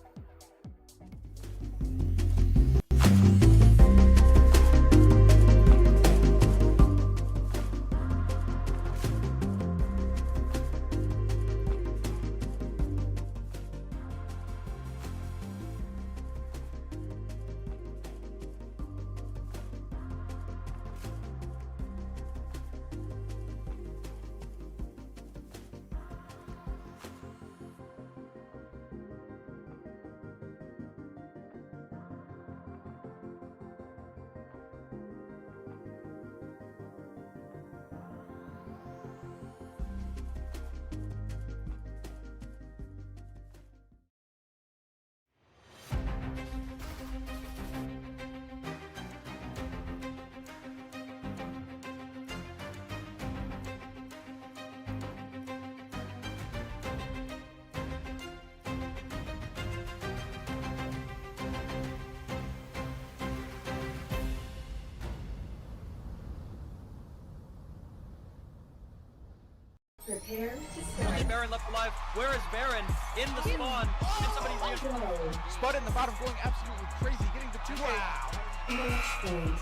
Prepare to start. Baron left alive. Where is Baron? In the spawn. And somebody's here. Spud in the bottom, going absolutely crazy, getting the 2K. Wow. Match point.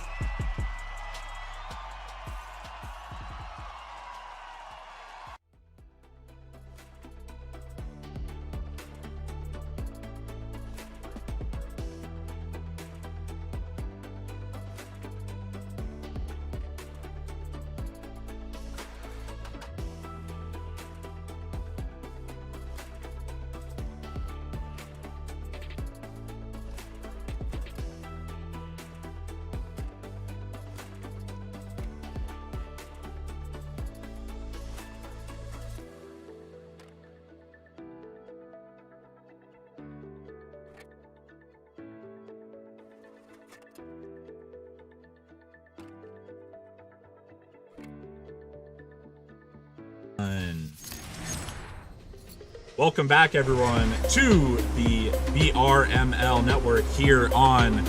Welcome back, everyone, to the VRML network here on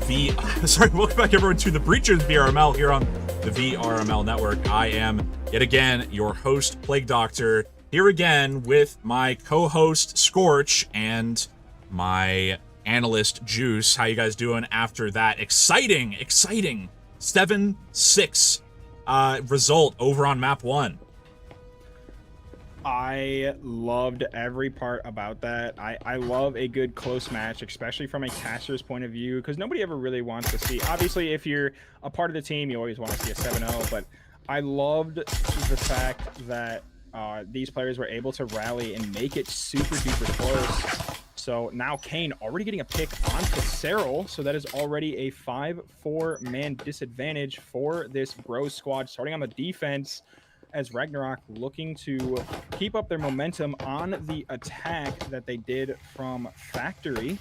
welcome back, everyone, to the Breachers VRML here on the VRML network. I am, yet again, your host, Plague Doctor, here again with my co-host, Scorch, and my analyst, Juice. How you guys doing after that exciting 7-6 result over on map 1? I loved every part about that. I love a good close match, especially from a caster's point of view, because nobody ever really wants to see. Obviously, if you're a part of the team, you always want to see a 7-0, but I loved the fact that these players were able to rally and make it super duper close. So now Kane already getting a pick onto Cyril, so that is already a 5-4 man disadvantage for this Bros squad, starting on the defense, as Ragnarok looking to keep up their momentum on the attack that they did from Factory,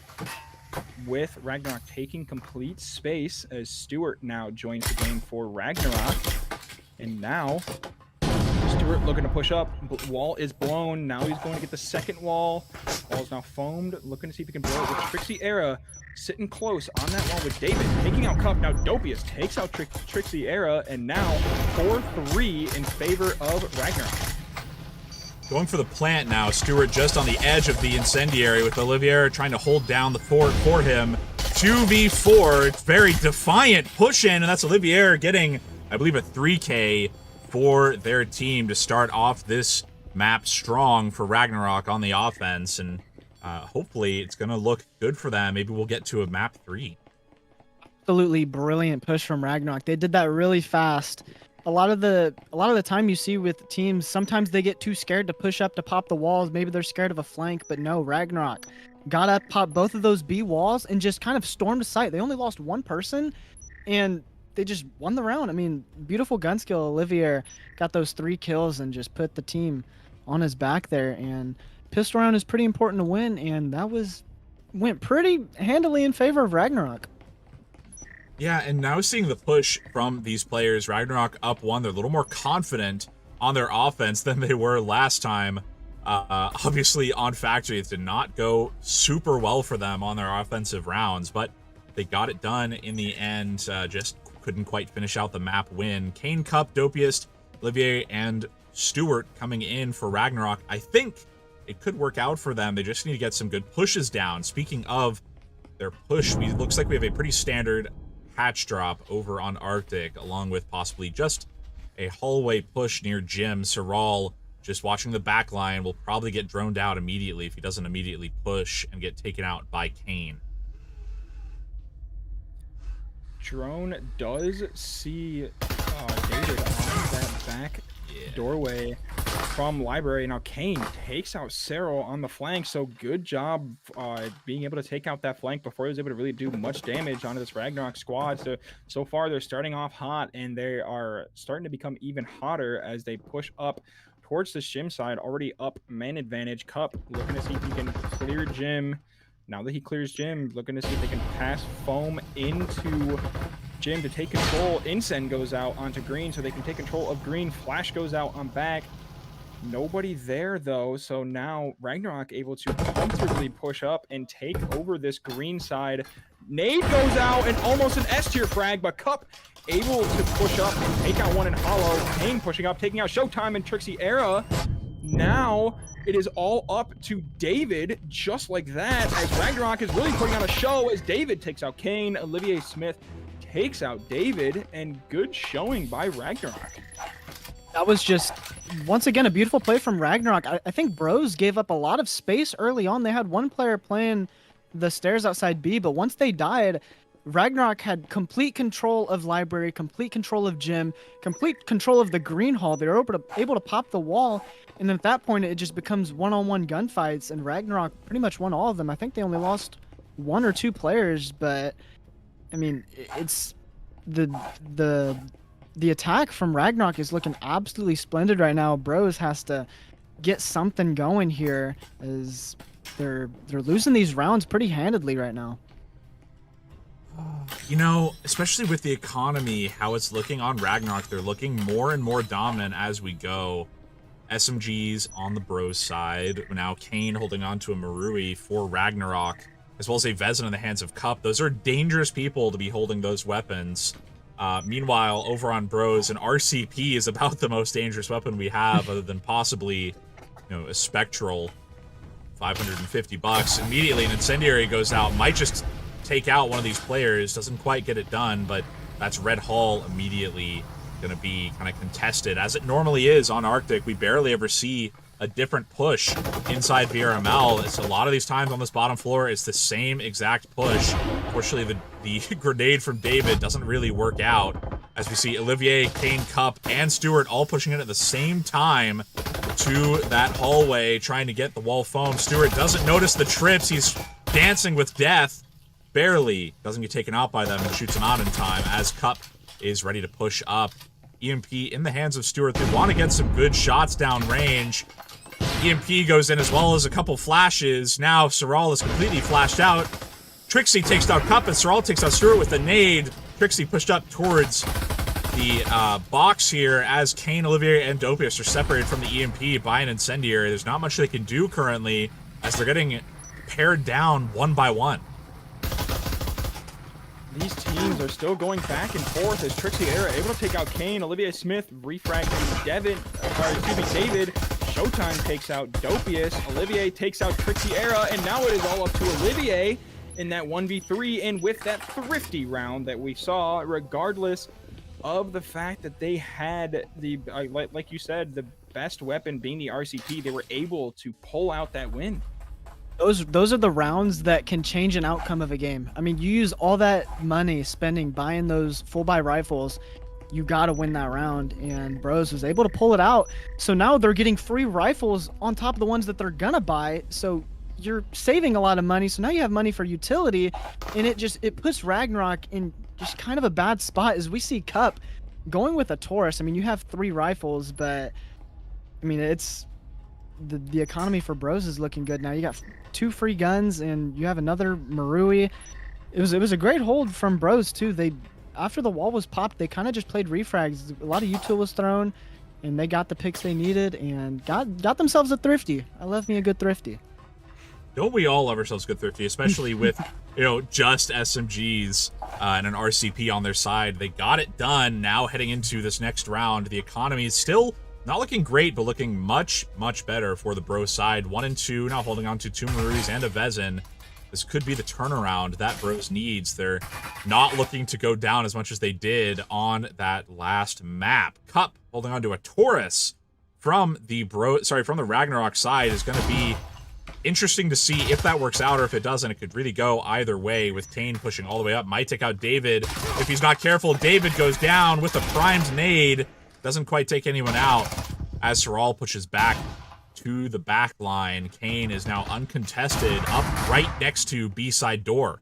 with Ragnarok taking complete space as Stewart now joins the game for Ragnarok. And now Stewart looking to push up. Wall is blown. Now he's going to get the second wall. Wall is now foamed, looking to see if he can blow it with Trixie Era. Sitting close on that wall with David, taking out Cup. Now Dopius takes out Trixie Era, and now 4-3 in favor of Ragnarok. Going for the plant now. Stewart just on the edge of the incendiary with Olivier trying to hold down the fort for him. 2v4. It's very defiant push in, and that's Olivier getting, I believe, a 3K for their team to start off this map strong for Ragnarok on the offense, and hopefully it's going to look good for them. Maybe we'll get to a map 3. Absolutely brilliant push from Ragnarok. They did that really fast. A lot of the time you see with teams, sometimes they get too scared to push up to pop the walls. Maybe they're scared of a flank, but no, Ragnarok got up, popped both of those B walls, and just kind of stormed the site. They only lost one person, and they just won the round. I mean, beautiful gun skill. Olivier got those 3 kills and just put the team on his back there. And pistol round is pretty important to win, and that went pretty handily in favor of Ragnarok. Yeah, and now seeing the push from these players, Ragnarok up 1, they're a little more confident on their offense than they were last time. Obviously, on Factory, it did not go super well for them on their offensive rounds, but they got it done in the end. Just couldn't quite finish out the map win. Kane, Cup, Dopius, Olivier, and Stewart coming in for Ragnarok. I think it could work out for them. They just need to get some good pushes down. Speaking of their push, it looks like we have a pretty standard hatch drop over on Arctic, along with possibly just a hallway push near Jim. Saral, just watching the back line, will probably get droned out immediately if he doesn't immediately push and get taken out by Kane. Drone does see David on that back doorway from Library. Now Kane takes out Cyril on the flank, so good job being able to take out that flank before he was able to really do much damage onto this Ragnarok squad. So far they're starting off hot, and they are starting to become even hotter as they push up towards the Shim side. Already up man advantage. Cup looking to see if he can clear Jim. Now that he clears Jim, looking to see if they can pass foam into Jim to take control. Incen goes out onto green, so they can take control of green. Flash goes out on back. Nobody there, though, so now Ragnarok able to comfortably push up and take over this green side. Nade goes out, and almost an S-tier frag, but Cup able to push up and take out one in Hollow. Kane pushing up, taking out Showtime and Trixie Era. Now it is all up to David, just like that, as Ragnarok is really putting on a show as David takes out Kane. Olivier Smith takes out David, and good showing by Ragnarok. That was just, once again, a beautiful play from Ragnarok. I think Bros gave up a lot of space early on. They had one player playing the stairs outside B, but once they died, Ragnarok had complete control of Library, complete control of Gym, complete control of the green hall. They were able to pop the wall, and then at that point, it just becomes one-on-one gunfights, and Ragnarok pretty much won all of them. I think they only lost 1 or 2 players, but, I mean, it's the attack from Ragnarok is looking absolutely splendid right now. Bros has to get something going here, as they're losing these rounds pretty handedly right now. You know, especially with the economy, how it's looking on Ragnarok, they're looking more and more dominant as we go. SMGs on the Bros side. Now Kane holding on to a Marui for Ragnarok, as well as a Vezin in the hands of Cup. Those are dangerous people to be holding those weapons. Meanwhile, over on Bros, an RCP is about the most dangerous weapon we have, other than possibly, a Spectral. $550. Immediately, an Incendiary goes out. Might just take out one of these players. Doesn't quite get it done, but that's Red Hall immediately going to be kind of contested, as it normally is on Arctic. We barely ever see a different push inside VRML. It's a lot of these times on this bottom floor, it's the same exact push. Unfortunately, the grenade from David doesn't really work out, as we see Olivier, Kane, Cup, and Stewart all pushing in at the same time to that hallway, trying to get the wall foam. Stewart doesn't notice the trips. He's dancing with death. Barely doesn't get taken out by them and shoots him out in time, as Cup is ready to push up. EMP in the hands of Stewart. They want to get some good shots down range. EMP goes in, as well as a couple flashes. Now Soral is completely flashed out. Trixie takes out Cup, and Soral takes out Stewart with a nade. Trixie pushed up towards the box here, as Kane, Olivier, and Dopius are separated from the EMP by an Incendiary. There's not much they can do currently, as they're getting pared down one by one. These teams are still going back and forth, as Trixie Era able to take out Kane, Olivier Smith, refracting David. Showtime takes out Dopius. Olivier takes out Trixie Era, and now it is all up to Olivier in that 1v3, and with that thrifty round that we saw, regardless of the fact that they had the, like you said, the best weapon being the RCP, they were able to pull out that win. Those are the rounds that can change an outcome of a game. I mean, you use all that money buying those full buy rifles, you got to win that round, and Bros was able to pull it out. So now they're getting free rifles on top of the ones that they're gonna buy, so you're saving a lot of money. So now you have money for utility, and it puts Ragnarok in just kind of a bad spot, as we see Cup going with a Taurus. I mean, you have 3 rifles, but I mean, it's the economy for Bros is looking good now. You got 2 free guns, and you have another Marui. It was a great hold from Bros too. They, after the wall was popped, they kind of just played refrags. A lot of util was thrown, and they got the picks they needed and got themselves a thrifty. I love me a good thrifty. Don't we all love ourselves good thrifty, especially with, just SMGs and an RCP on their side. They got it done. Now heading into this next round, the economy is still not looking great, but looking much, much better for the Bros side. 1 and 2, now holding on to 2 Maruis and a Vezin. This could be the turnaround that Bros needs. They're not looking to go down as much as they did on that last map. Cup holding on to a Taurus from the Ragnarok side is going to be interesting to see if that works out, or if it doesn't. It could really go either way, with Kane pushing all the way up. Might take out David if he's not careful. David goes down with a primed nade. Doesn't quite take anyone out, as Soral pushes back to the back line. Kane is now uncontested, up right next to B-side door.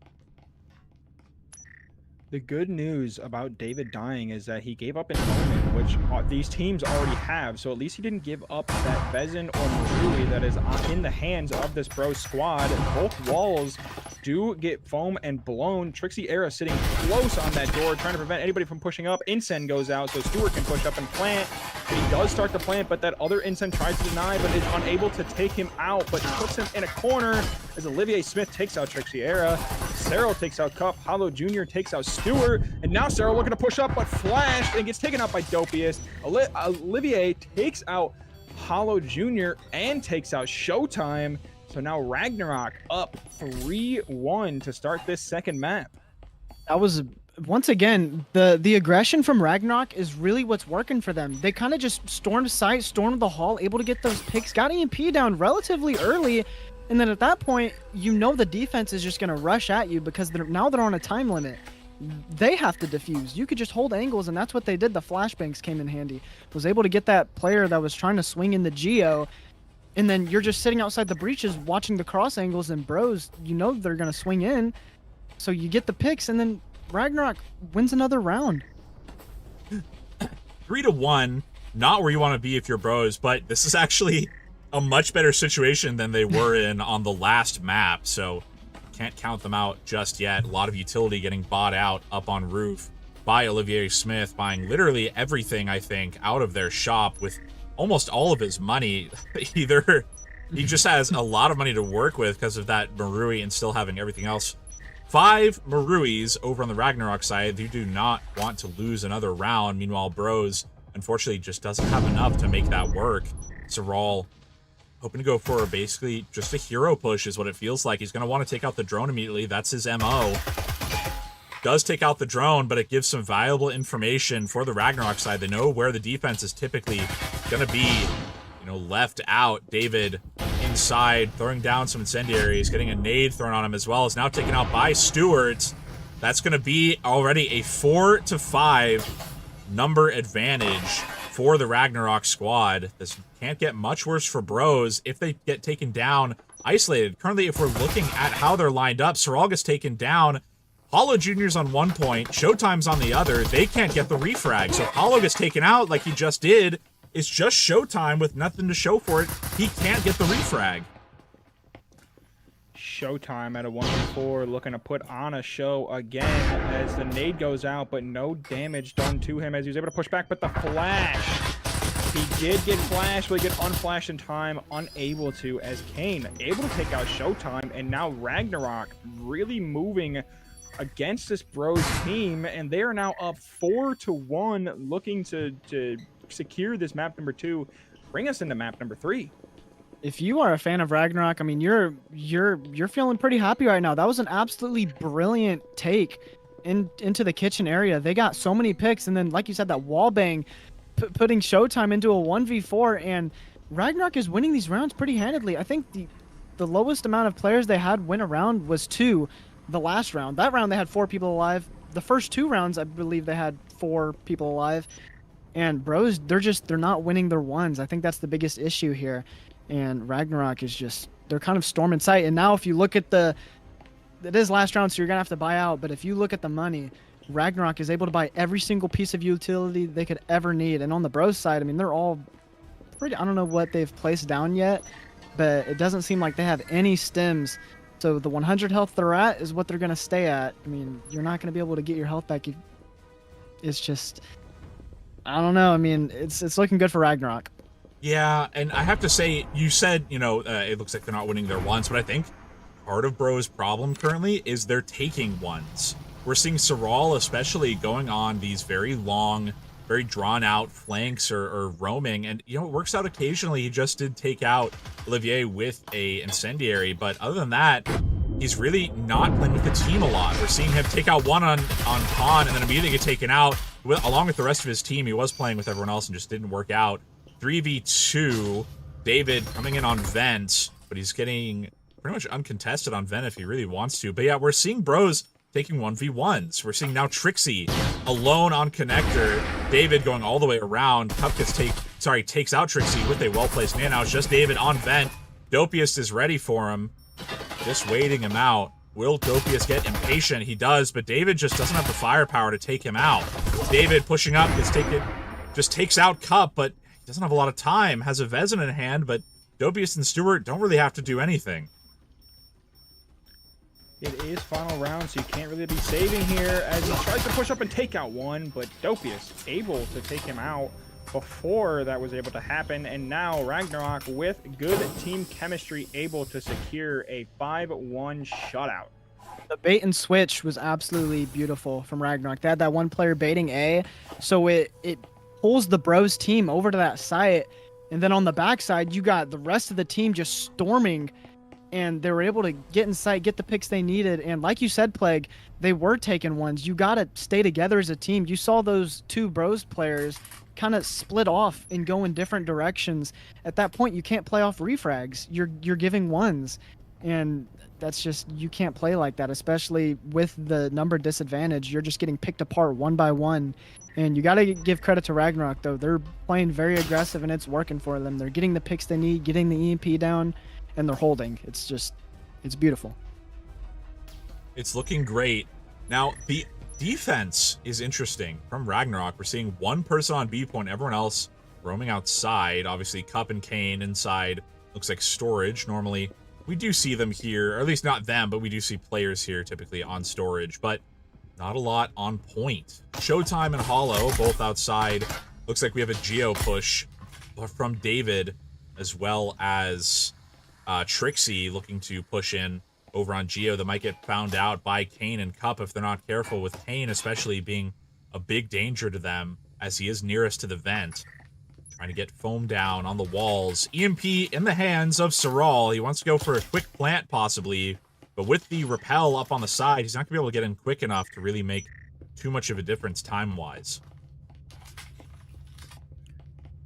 The good news about David dying is that he gave up an element, which these teams already have, so at least he didn't give up that Vezin or Marui that is in the hands of this Bros squad. Both walls do get foam and blown. Trixie Era sitting close on that door, trying to prevent anybody from pushing up. Incen goes out, so Stewart can push up and plant. He does start to plant, but that other Incen tries to deny, but is unable to take him out, but puts him in a corner, as Olivier Smith takes out Trixie Era. Cyril takes out Cup. Hollow Jr. takes out Stewart, and now Cyril looking to push up, but flashed and gets taken out by Dopius. Olivier takes out Hollow Jr. and takes out Showtime. So now Ragnarok up 3-1 to start this second map. That was, once again, the aggression from Ragnarok is really what's working for them. They kind of just stormed site, stormed the hall, able to get those picks, got EMP down relatively early, and then at that point, the defense is just going to rush at you, because now they're on a time limit. They have to defuse. You could just hold angles, and that's what they did. The flashbangs came in handy. Was able to get that player that was trying to swing in the Geo, and then you're just sitting outside the breaches watching the cross angles, and Bros, they're going to swing in. So you get the picks, and then Ragnarok wins another round. 3-1, not where you want to be if you're Bros, but this is actually a much better situation than they were in on the last map, so can't count them out just yet. A lot of utility getting bought out up on roof by Olivier Smith, buying literally everything, I think, out of their shop, with almost all of his money. Either he just has a lot of money to work with because of that Marui and still having everything else. 5 Maruis over on the Ragnarok side. You do not want to lose another round. Meanwhile, Bros, unfortunately, just doesn't have enough to make that work. Saral hoping to go for basically just a hero push is what it feels like. He's going to want to take out the drone immediately. That's his MO. Does take out the drone, but it gives some valuable information for the Ragnarok side. They know where the defense is typically going to be, left out. David inside, throwing down some incendiaries, getting a nade thrown on him as well. Is now taken out by Stewards. That's going to be already a 4-5 number advantage for the Ragnarok squad. This can't get much worse for Bros if they get taken down isolated. Currently, if we're looking at how they're lined up, Saral gets taken down. Hollow Jr.'s on one point, Showtime's on the other. They can't get the refrag. So if Hollow gets taken out like he just did, it's just Showtime with nothing to show for it. He can't get the refrag. Showtime at a 1v4 looking to put on a show again as the nade goes out, but no damage done to him as he was able to push back. But the flash, he did get flashed, but he get unflashed in time, unable to, as Kane able to take out Showtime. And now Ragnarok really moving against this Bros team, and they are now up 4-1, looking to secure this map number 2, bring us into map number 3. If you are a fan of Ragnarok, I mean, you're feeling pretty happy right now. That was an absolutely brilliant take into the kitchen area. They got so many picks, and then, like you said, that wall bang, putting Showtime into a 1v4, and Ragnarok is winning these rounds pretty handedly. I think the lowest amount of players they had win a round was 2. The last round. That round they had 4 people alive. The first 2 rounds, I believe they had 4 people alive. And Bros, they're not winning their ones. I think that's the biggest issue here. And Ragnarok is just, they're kind of storm in sight. And now if you look at it is last round, so you're going to have to buy out. But if you look at the money, Ragnarok is able to buy every single piece of utility they could ever need. And on the Bros side, I mean, they're all pretty, I don't know what they've placed down yet, but it doesn't seem like they have any stems. So the 100 health they're at is what they're going to stay at. I mean, you're not going to be able to get your health back. It's just, I don't know. I mean, it's looking good for Ragnarok. Yeah, and I have to say, you said, it looks like they're not winning their ones, but I think part of Bro's problem currently is they're taking ones. We're seeing Saral especially going on these very long, very drawn-out flanks or roaming, and, it works out occasionally. He just did take out Olivier with a incendiary, but other than that, he's really not playing with the team a lot. We're seeing him take out one on Pawn and then immediately get taken out. Along with the rest of his team, he was playing with everyone else and just didn't work out. 3v2, David coming in on Vent, but he's getting pretty much uncontested on Vent if he really wants to. But yeah, we're seeing Bros taking 1v1s. We're seeing now Trixie alone on connector. David going all the way around. Cup takes out Trixie with a well-placed man. Now it's just David on Vent. Dopius is ready for him. Just waiting him out. Will Dopius get impatient? He does, but David just doesn't have the firepower to take him out. David pushing up, just takes out Cup, but he doesn't have a lot of time. Has a Vezin in hand, but Dopius and Stewart don't really have to do anything. It is final round, so you can't really be saving here as he tries to push up and take out one, but Dopius able to take him out before that was able to happen. And now Ragnarok, with good team chemistry, able to secure a 5-1 shutout. The bait and switch was absolutely beautiful from Ragnarok. They had that one player baiting A, so it pulls the Bros team over to that site, and then on the backside, you got the rest of the team just storming, and they were able to get in sight, get the picks they needed. And like you said, Plague, they were taking ones. You got to stay together as a team. You saw those 2 Bros players kind of split off and go in different directions. At that point, you can't play off refrags. You're giving ones, and that's just, you can't play like that, especially with the number disadvantage. You're just getting picked apart one by one. And you got to give credit to Ragnarok, though. They're playing very aggressive, and it's working for them. They're getting the picks they need, getting the EMP down, and they're holding. It's beautiful. It's looking great. Now, the defense is interesting from Ragnarok. We're seeing one person on B point, everyone else roaming outside. Obviously, Cup and Kane inside. Looks like storage. Normally, we do see them here, or at least not them, but we do see players here typically on storage, but not a lot on point. Showtime and Hollow both outside. Looks like we have a Geo push from David, as well as Trixie looking to push in over on Geo. That might get found out by Kane and Cup if they're not careful, with Kane especially being a big danger to them as he is nearest to the vent. Trying to get foam down on the walls. EMP in the hands of Saral. He wants to go for a quick plant possibly, but with the repel up on the side, he's not going to be able to get in quick enough to really make too much of a difference time-wise.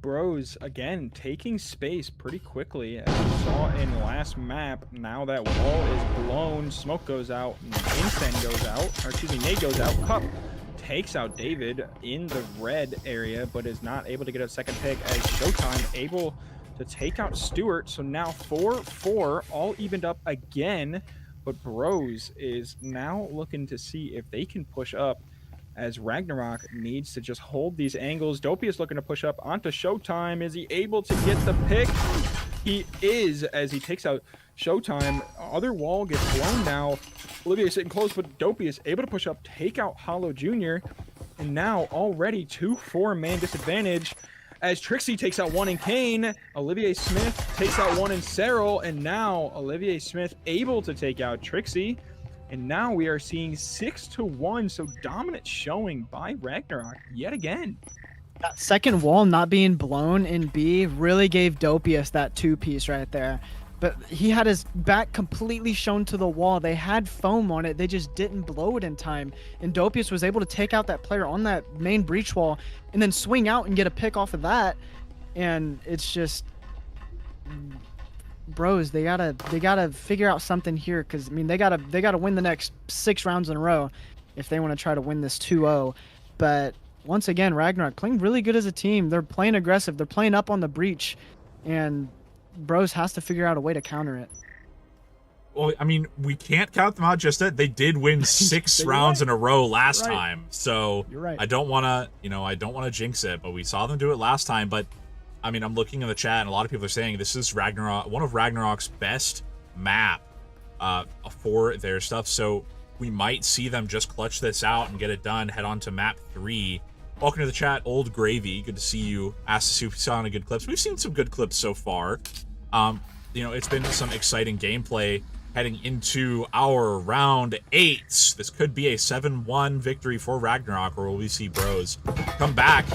Bros, again, taking space pretty quickly, as we saw in last map. Now that wall is blown, smoke goes out, Incense goes out, or excuse me, nade goes out. Cup takes out David in the red area, but is not able to get a second pick, as Showtime able to take out Stewart. So now 4-4, all evened up again, but Bros is now looking to see if they can push up, as Ragnarok needs to just hold these angles. Dopey is looking to push up onto Showtime. Is he able to get the pick? He is, as he takes out Showtime. Other wall gets blown now. Olivier sitting close, but Dopey is able to push up, take out Hollow Jr. And now already 2-4 man disadvantage, as Trixie takes out one in Kane. Olivier Smith takes out one in Cyril, and now Olivier Smith able to take out Trixie. And now we are seeing 6-1, so dominant showing by Ragnarok yet again. That second wall not being blown in B really gave Dopius that two-piece right there. But he had his back completely shown to the wall. They had foam on it. They just didn't blow it in time. And Dopius was able to take out that player on that main breach wall and then swing out and get a pick off of that. And it's just... Bros, they gotta figure out something here, because I mean they gotta win the next 6 rounds in a row if they want to try to win this 2-0. But once again, Ragnarok playing really good as a team. They're playing aggressive. They're playing up on the breach, and Bros has to figure out a way to counter it. Well, I mean, we can't count them out just yet. They did win 6 rounds in a row last time, so You're right. I don't want to jinx it, but we saw them do it last time. But I mean, I'm looking in the chat, and a lot of people are saying this is Ragnarok, one of Ragnarok's best map for their stuff. So we might see them just clutch this out and get it done. Head on to map 3. Welcome to the chat, Old Gravy. Good to see you. Asked if we saw any good clips. We've seen some good clips so far. You know, it's been some exciting gameplay heading into our round 8. This could be a 7-1 victory for Ragnarok, or will we see Bros come back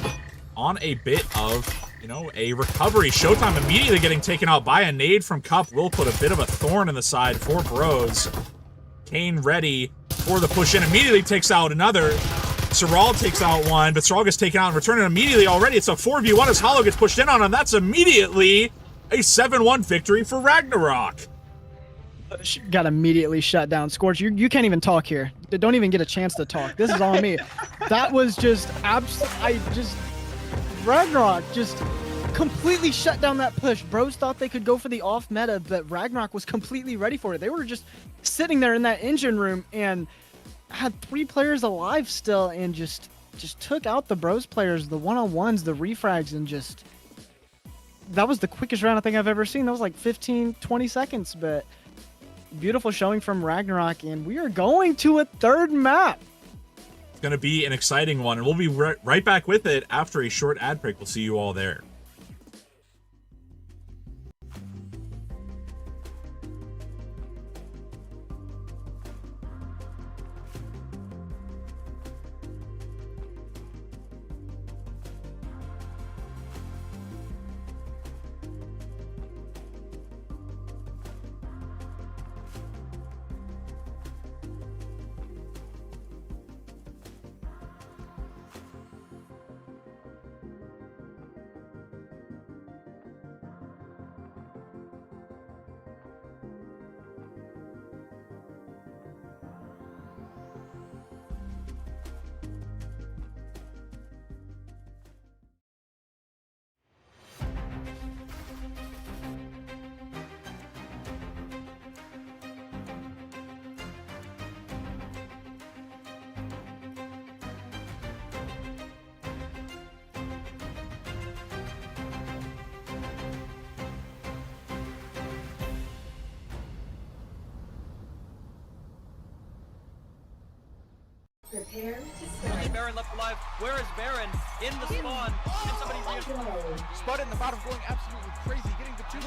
on a bit of, you know, a recovery. Showtime immediately getting taken out by a nade from Cup will put a bit of a thorn in the side for Bros. Kane ready for the push in, immediately takes out another. Saral takes out one, but Saral gets taken out and returning immediately already. It's a 4v1 as Hollow gets pushed in on him. That's immediately a 7-1 victory for Ragnarok. Got immediately shut down. Scorch, you can't even talk here. Don't even get a chance to talk. This is on me. That was just Ragnarok just completely shut down that push. Bros thought they could go for the off meta, but Ragnarok was completely ready for it. They were just sitting there in that engine room and had 3 players alive still, and just took out the Bros players, the one-on-ones, the refrags, and just... That was the quickest round I think I've ever seen. That was like 15-20 seconds, but beautiful showing from Ragnarok, and we are going to a 3rd map. It's going to be an exciting one, and we'll be right back with it after a short ad break. We'll see you all there. Only Baron left alive. Where is Baron? In the spawn. And somebody Spud in the bottom going absolutely crazy, getting the 2K.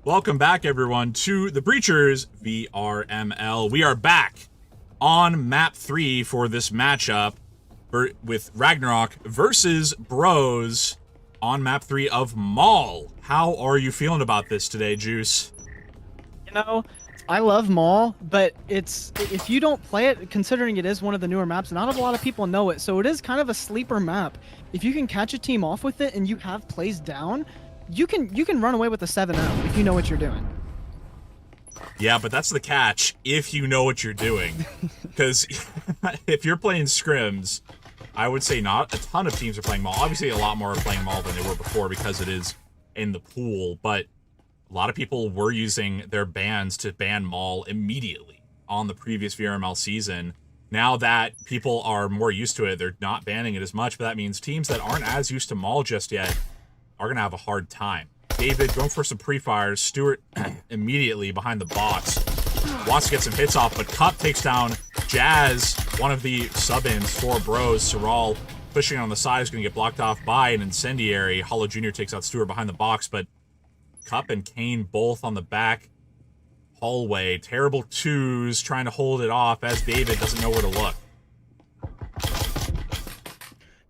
Welcome back, everyone, to the Breachers VRML. We are back on map 3 for this matchup with Ragnarok versus Bros on map 3 of Maul. How are you feeling about this today, Juice? You know, I love Maul, but if you don't play it, considering it is one of the newer maps, not a lot of people know it, so it is kind of a sleeper map. If you can catch a team off with it and you have plays down, you can run away with a 7-0 if you know what you're doing. Yeah, but that's the catch, if you know what you're doing. Because if you're playing scrims, I would say not a ton of teams are playing Maul. Obviously, a lot more are playing Maul than they were before because it is in the pool, but a lot of people were using their bans to ban Maul immediately on the previous VRML season. Now that people are more used to it, they're not banning it as much, but that means teams that aren't as used to Maul just yet are going to have a hard time. David going for some pre-fires. Stewart immediately behind the box. Wants to get some hits off, but Cup takes down Jazz, one of the sub-ins for Bros. Saral pushing on the side is going to get blocked off by an incendiary. Hollow Jr. takes out Stewart behind the box, but Cup and Kane both on the back hallway. Terrible twos trying to hold it off as David doesn't know where to look.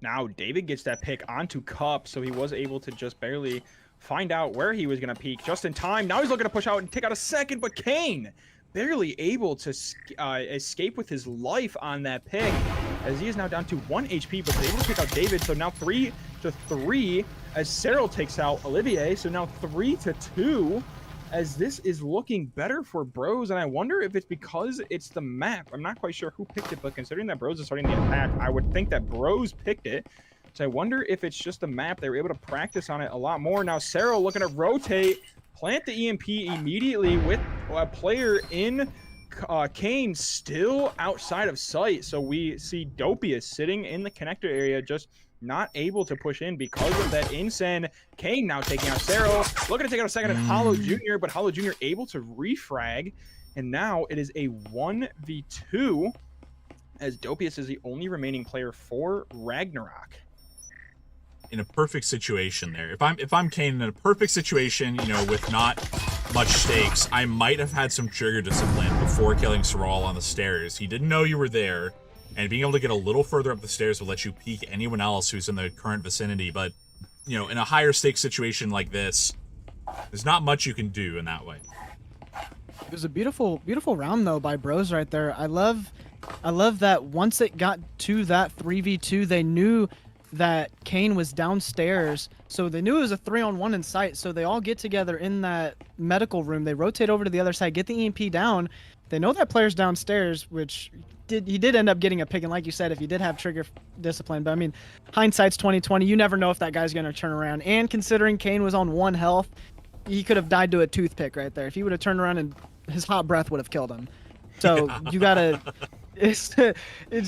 Now David gets that pick onto Cup, so he was able to just barely find out where he was going to peek just in time. Now he's looking to push out and take out a second, but Kane barely able to escape with his life on that pick, as he is now down to 1 HP, but he's able to pick out David. So now 3-3 as Cyril takes out Olivier. So now 3-2 as this is looking better for Bros. And I wonder if it's because it's the map. I'm not quite sure who picked it, but considering that Bros is starting the attack, I would think that Bros picked it. So I wonder if it's just the map. They were able to practice on it a lot more. Now Cyril looking to rotate, plant the EMP immediately with a player in Kane still outside of sight. So we see Dopius sitting in the connector area, just not able to push in because of that Incen. Kane now taking out Cyril, looking to take out a second at Hollow Jr., but Hollow Jr. able to refrag. And now it is a 1v2 as Dopius is the only remaining player for Ragnarok. In a perfect situation there. If I'm Kane in a perfect situation, you know, with not much stakes, I might have had some trigger discipline before killing Saral on the stairs. He didn't know you were there, and being able to get a little further up the stairs will let you peek anyone else who's in the current vicinity. But, you know, in a higher stakes situation like this, there's not much you can do in that way. It was a beautiful round though by Bros right there. I love that once it got to that 3v2, they knew that Kane was downstairs, so they knew it was a 3-on-1 in sight. So they all get together in that medical room. They rotate over to the other side, get the EMP down. They know that player's downstairs, which he did end up getting a pick. And like you said, if he did have trigger discipline, but I mean, hindsight's 20/20. You never know if that guy's gonna turn around. And considering Kane was on 1 health, he could have died to a toothpick right there. If he would have turned around and his hot breath would have killed him. So you gotta, it's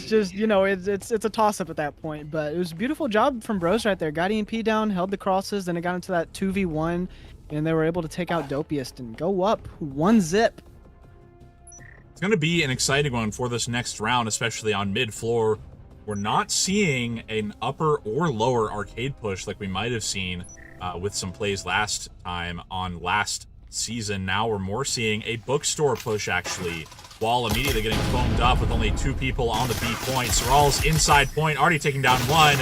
just, you know, it's a toss up at that point. But it was a beautiful job from Bros right there. Got EMP down, held the crosses, then it got into that 2v1, and they were able to take out Dopiest and go up 1-0. It's going to be an exciting one for this next round, especially on mid-floor. We're not seeing an upper or lower arcade push like we might have seen with some plays last time on last season. Now we're more seeing a bookstore push, actually. Wall immediately getting foamed up with only 2 people on the B point. Sorrel's inside point, already taking down 1.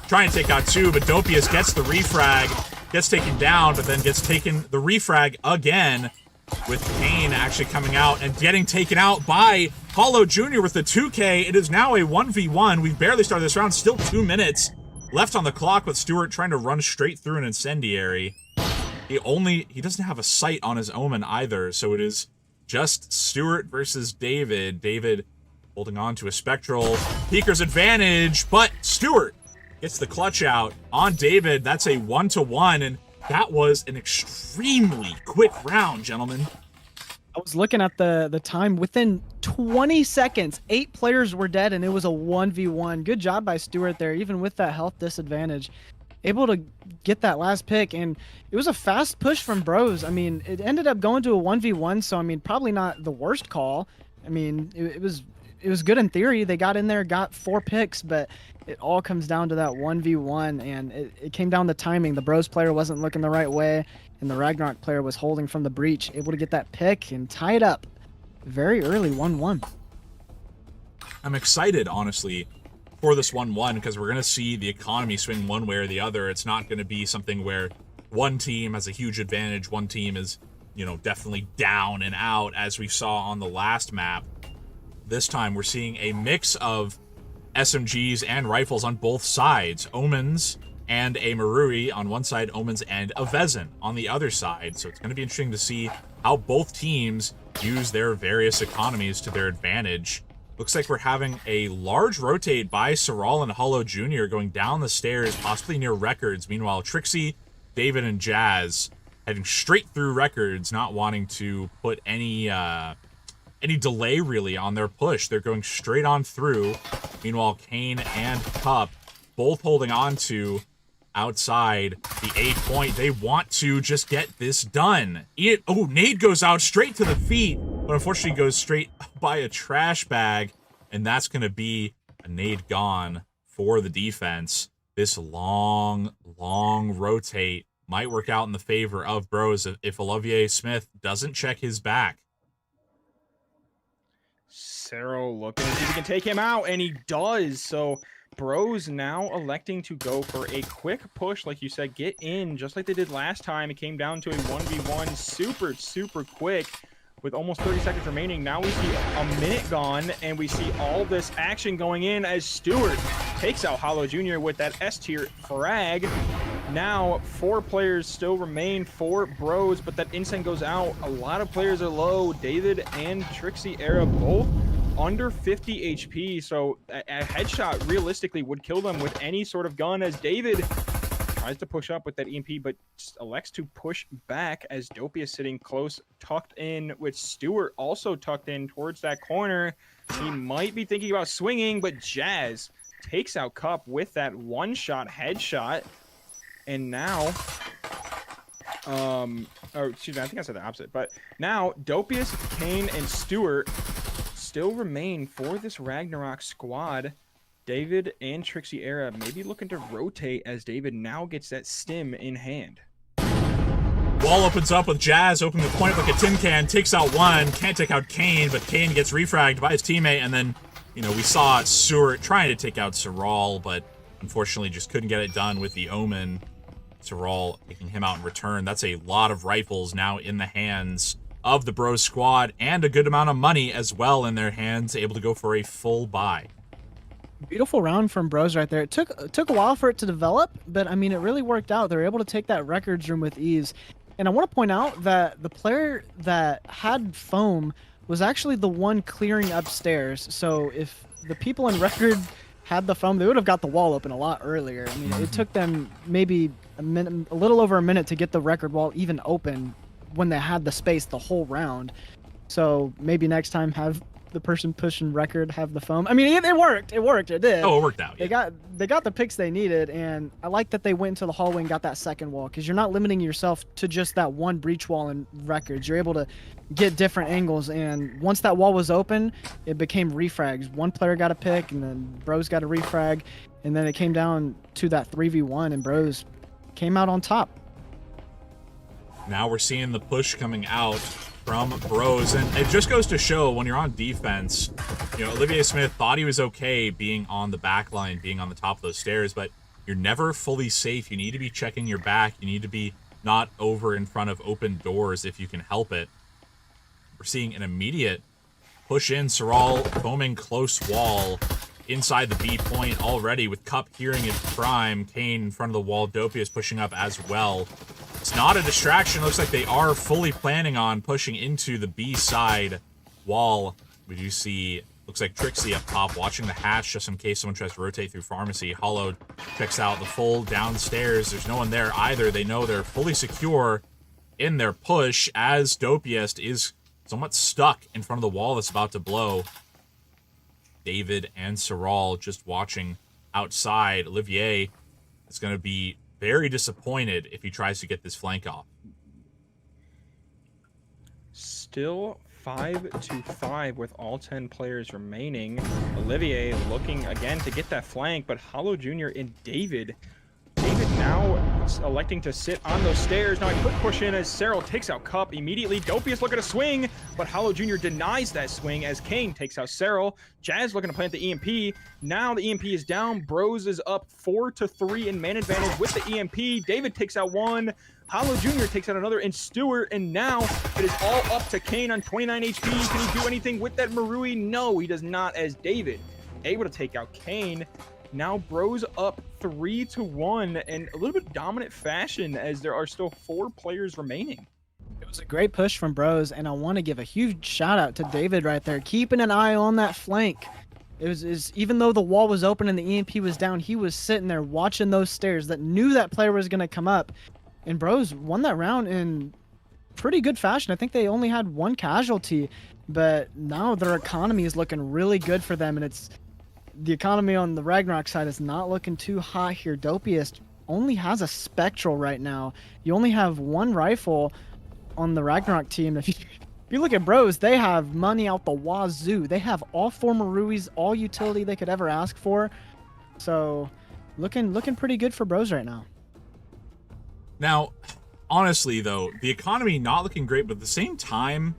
Trying to take out 2, but Dopius gets the refrag. Gets taken down, but then gets taken the refrag again, with Kane actually coming out and getting taken out by Hollow Jr. with the 2K. It is now a 1v1. We've barely started this round. Still 2 minutes left on the clock with Stewart trying to run straight through an incendiary. He doesn't have a sight on his Omen either, so it is just Stewart versus David. David holding on to a Spectral. Peeker's advantage, but Stewart gets the clutch out on David. That's a 1-1, and that was an extremely quick round, gentlemen. I was looking at the time. Within 20 seconds, 8 players were dead, and it was a 1v1. Good job by Stewart there, even with that health disadvantage. Able to get that last pick, and it was a fast push from Bros. I mean, it ended up going to a 1v1, so I mean, probably not the worst call. I mean, it was good in theory. They got in there, got 4 picks, but it all comes down to that 1v1, and it came down to timing. The Bros player wasn't looking the right way, and the Ragnarok player was holding from the breach, able to get that pick and tie it up very early, 1-1. I'm excited, honestly, for this 1-1, because we're going to see the economy swing one way or the other. It's not going to be something where one team has a huge advantage, one team is, you know, definitely down and out, as we saw on the last map. This time we're seeing a mix of SMGs and rifles on both sides. Omens and a Marui on one side, Omens and a Vezin on the other side. So it's going to be interesting to see how both teams use their various economies to their advantage. Looks like we're having a large rotate by Sorrel and Hollow Jr. going down the stairs, possibly near Records. Meanwhile, Trixie, David, and Jazz heading straight through Records, not wanting to put any delay really on their push. They're going straight on through. Meanwhile, Kane and Cup both holding on to outside the A point. They want to just get this done. Nade goes out straight to the feet, but unfortunately goes straight by a trash bag, and that's going to be a nade gone for the defense. This long rotate might work out in the favor of Bros if Olivier Smith doesn't check his back. Cero looking to see if he can take him out, and he does. So Bros now electing to go for a quick push, like you said, get in, just like they did last time. It came down to a 1v1, super quick, with almost 30 seconds remaining. Now we see a minute gone, and we see all this action going in as Stewart takes out Hollow Jr. with that S-tier frag. Now 4 players still remain for Bros, but that instant goes out. A lot of players are low. David and Trixie Era both under 50 HP, so a headshot realistically would kill them with any sort of gun, as David tries to push up with that EMP, but elects to push back as Dopey is sitting close, tucked in, with Stewart also tucked in towards that corner. He might be thinking about swinging, but Jazz takes out Cup with that one-shot headshot. And now, excuse me, I think I said the opposite, but now Dopius, Kane, and Stewart still remain for this Ragnarok squad. David and Trixie Era maybe looking to rotate as David now gets that stim in hand. Wall opens up with Jazz opening the point like a tin can, takes out one, can't take out Kane, but Kane gets refragged by his teammate, and then, you know, we saw Stewart trying to take out Sorrel, but unfortunately just couldn't get it done with the Omen. Sorrel taking him out in return. That's a lot of rifles now in the hands of the Bros squad, and a good amount of money as well in their hands, able to go for a full buy. Beautiful round from Bros right there. It took a while for it to develop, but I mean, it really worked out. They were able to take that records room with ease. And I want to point out that the player that had foam was actually the one clearing upstairs. So if the people in record had the foam, they would have got the wall open a lot earlier. I mean, it took them maybe a little over a minute to get the record wall even open when they had the space the whole round. So maybe next time have the person pushing record have the foam. I mean, it worked. It worked. It did. Oh, it worked out. They got the picks they needed, and I like that they went into the hallway and got that second wall, because you're not limiting yourself to just that one breach wall in records. You're able to get different angles, and once that wall was open, it became refrags. One player got a pick, and then Bros got a refrag, and then it came down to that 3v1, and Bros came out on top. Now we're seeing the push coming out from Bros, and it just goes to show when you're on defense, you know, Olivier Smith thought he was okay being on the back line, being on the top of those stairs, but you're never fully safe. You need to be checking your back. You need to be not over in front of open doors if you can help it. We're seeing an immediate push in. Soral foaming close wall inside the B point already with Cup hearing his prime. Kane in front of the wall. Dopey is pushing up as well. It's not a distraction. Looks like they are fully planning on pushing into the B side wall. We do see, looks like Trixie up top watching the hatch just in case someone tries to rotate through Pharmacy. Hollow checks out the full downstairs. There's no one there either. They know they're fully secure in their push as Dopiest is somewhat stuck in front of the wall that's about to blow. David and Soral just watching outside. Olivier is going to be very disappointed if he tries to get this flank off. Still 5-5 with all 10 players remaining. Olivier looking again to get that flank, but Hollow Jr. and David now electing to sit on those stairs. Now a quick push in as Cyril takes out Cup immediately. Dopey is looking to swing, but Hollow Jr. denies that swing as Kane takes out Cyril. Jazz looking to plant the EMP. Now the EMP is down. Bros is up 4-3 in man advantage with the EMP. David takes out one. Hollow Jr. takes out another, and Stewart, and now it is all up to Kane on 29 HP. Can he do anything with that Marui? No, he does not, as David able to take out Kane. Now Bros up 3-1 in a little bit dominant fashion as there are still 4 players remaining. It was a great push from Bros, and I want to give a huge shout out to David right there, keeping an eye on that flank. It was even though the wall was open and the EMP was down, he was sitting there watching those stairs that knew that player was going to come up. And Bros won that round in pretty good fashion. I think they only had one casualty, but now their economy is looking really good for them, and it's the economy on the Ragnarok side is not looking too hot here. Dopiest only has a Spectral right now. You only have one rifle on the Ragnarok team. If you look at Bros, they have money out the wazoo. They have all 4 Maruis, all utility they could ever ask for. So looking pretty good for Bros right now. Now, honestly, though, the economy not looking great, but at the same time,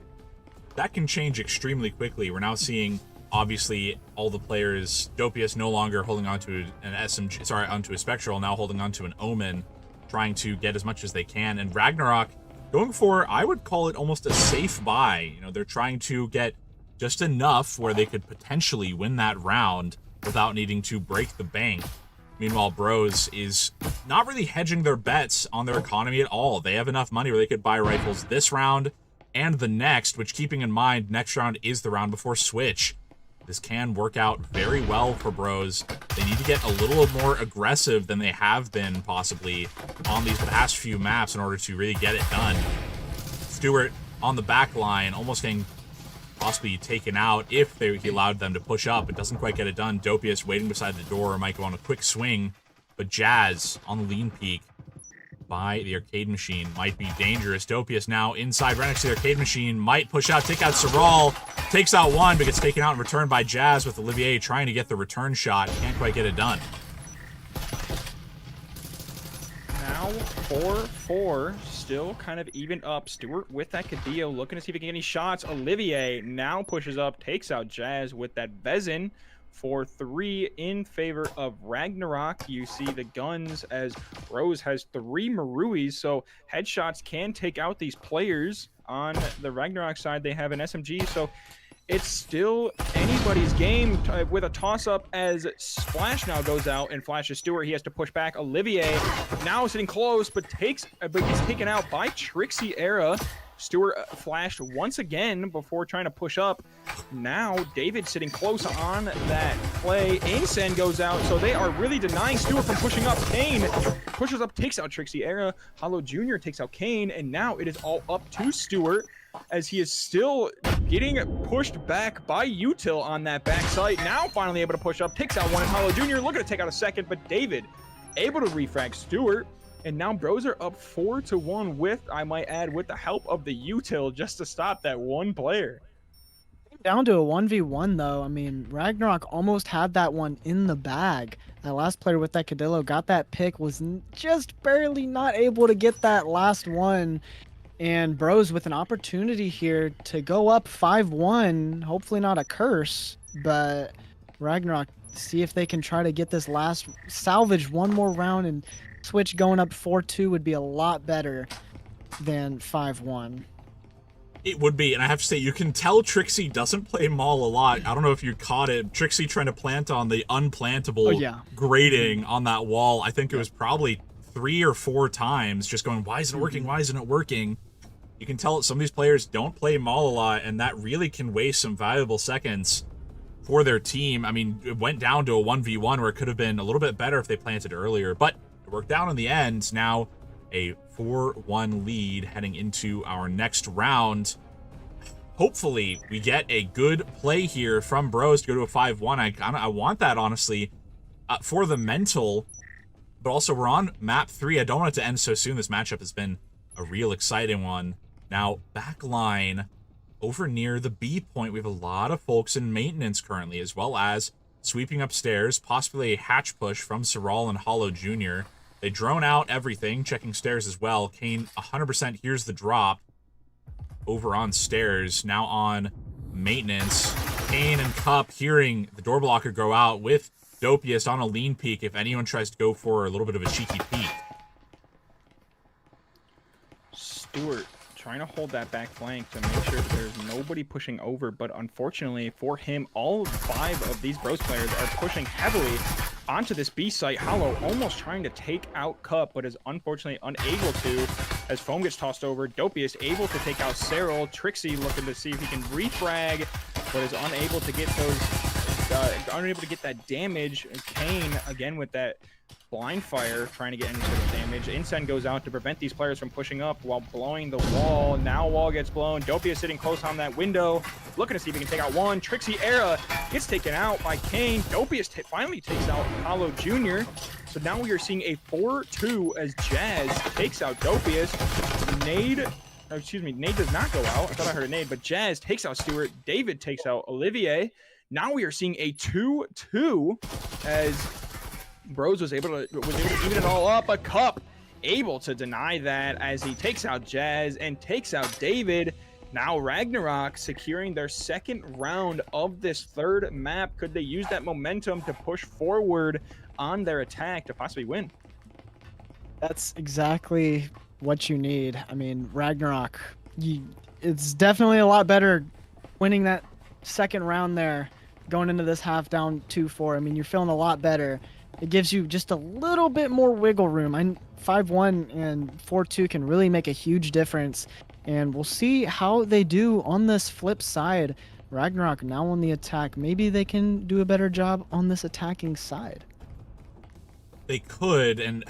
that can change extremely quickly. We're now seeing, obviously, all the players, Dopius no longer holding onto an SMG, sorry, onto a Spectral, now holding onto an Omen, trying to get as much as they can. And Ragnarok going for, I would call it almost a safe buy. You know, they're trying to get just enough where they could potentially win that round without needing to break the bank. Meanwhile, Bros is not really hedging their bets on their economy at all. They have enough money where they could buy rifles this round and the next, which, keeping in mind, next round is the round before Switch. This can work out very well for Bros. They need to get a little more aggressive than they have been, possibly, on these past few maps in order to really get it done. Stewart on the back line, almost getting possibly taken out if he allowed them to push up. It doesn't quite get it done. Dopius waiting beside the door, might go on a quick swing, but Jazz on the lean peak by the arcade machine might be dangerous. Dopius now inside right next to the arcade machine, might push out, take out Soral, takes out one, but gets taken out and returned by Jazz with Olivier trying to get the return shot. Can't quite get it done. Now 4-4, still kind of even up. Stewart with that Cadillo, looking to see if he can get any shots. Olivier now pushes up, takes out Jazz with that Vezin. 4-3 in favor of Ragnarok. You see the guns as Rose has 3 Maruis, so headshots can take out these players. On the Ragnarok side, they have an SMG, so it's still anybody's game with a toss-up as Flash now goes out and flashes Stewart. He has to push back. Olivier now sitting close, but he's taken out by Trixie Era. Stewart flashed once again before trying to push up. Now David sitting close on that play. Incen goes out, so they are really denying Stewart from pushing up. Kane pushes up, takes out Trixie Era. Hollow Jr. takes out Kane, and now it is all up to Stewart as he is still getting pushed back by Util on that backside. Now finally able to push up, takes out one, and Hollow Jr. looking to take out a second, but David able to refrag Stewart. And now Bros are up 4-1 with, I might add, with the help of the Util just to stop that one player. Down to a 1v1 though. I mean, Ragnarok almost had that one in the bag. That last player with that Cadillo got that pick, was just barely not able to get that last one. And Bros with an opportunity here to go up 5-1. Hopefully not a curse, but Ragnarok, see if they can try to get this last, salvage one more round, and switch going up 4-2 would be a lot better than 5-1. It would be, and I have to say, you can tell Trixie doesn't play Maul a lot. I don't know if you caught it. Trixie trying to plant on the unplantable grating on that wall. I think it was probably 3 or 4 times, just going, why isn't it working? Why isn't it working? You can tell that some of these players don't play Maul a lot, and that really can waste some valuable seconds for their team. I mean, it went down to a 1v1 where it could have been a little bit better if they planted earlier, but it worked out in the end. Now a 4-1 lead heading into our next round. Hopefully we get a good play here from Bros to go to a 5-1. I want that, honestly, for the mental, but also we're on map 3. I don't want it to end so soon. This matchup has been a real exciting one. Now, back line over near the B point, we have a lot of folks in maintenance currently, as well as sweeping upstairs, possibly a hatch push from Saral and Hollow Jr. They drone out everything, checking stairs as well. Kane 100% hears the drop over on stairs. Now on maintenance, Kane and Cup hearing the door blocker go out with Dopius on a lean peek if anyone tries to go for a little bit of a cheeky peek. Stewart trying to hold that back flank to make sure that there's nobody pushing over, but unfortunately for him, all 5 of these Bros players are pushing heavily onto this B site. Hollow almost trying to take out Cup, but is unfortunately unable to as Foam gets tossed over. Dopius able to take out Cyril. Trixie looking to see if he can refrag, but is unable to get those, unable to get that damage. Kane again with that blind fire, trying to get any sort of damage. Incen goes out to prevent these players from pushing up while blowing the wall. Now wall gets blown. Dopius sitting close on that window, looking to see if he can take out one. Trixie Era gets taken out by Kane. Dopius finally takes out Hollow Jr. So now we are seeing a 4-2 as Jazz takes out Dopius. Nade does not go out. I thought I heard a nade, but Jazz takes out Stewart. David takes out Olivier. Now we are seeing a 2-2 as Bros was able to even it all up. A Cup able to deny that as he takes out Jazz and takes out David. Now Ragnarok securing their second round of this 3rd map. Could they use that momentum to push forward on their attack to possibly win? That's exactly what you need. I mean, Ragnarok, it's definitely a lot better winning that second round there, going into this half down 2-4. I mean, you're feeling a lot better. It gives you just a little bit more wiggle room. 5-1 and 4-2 can really make a huge difference. And we'll see how they do on this flip side. Ragnarok now on the attack. Maybe they can do a better job on this attacking side. They could, and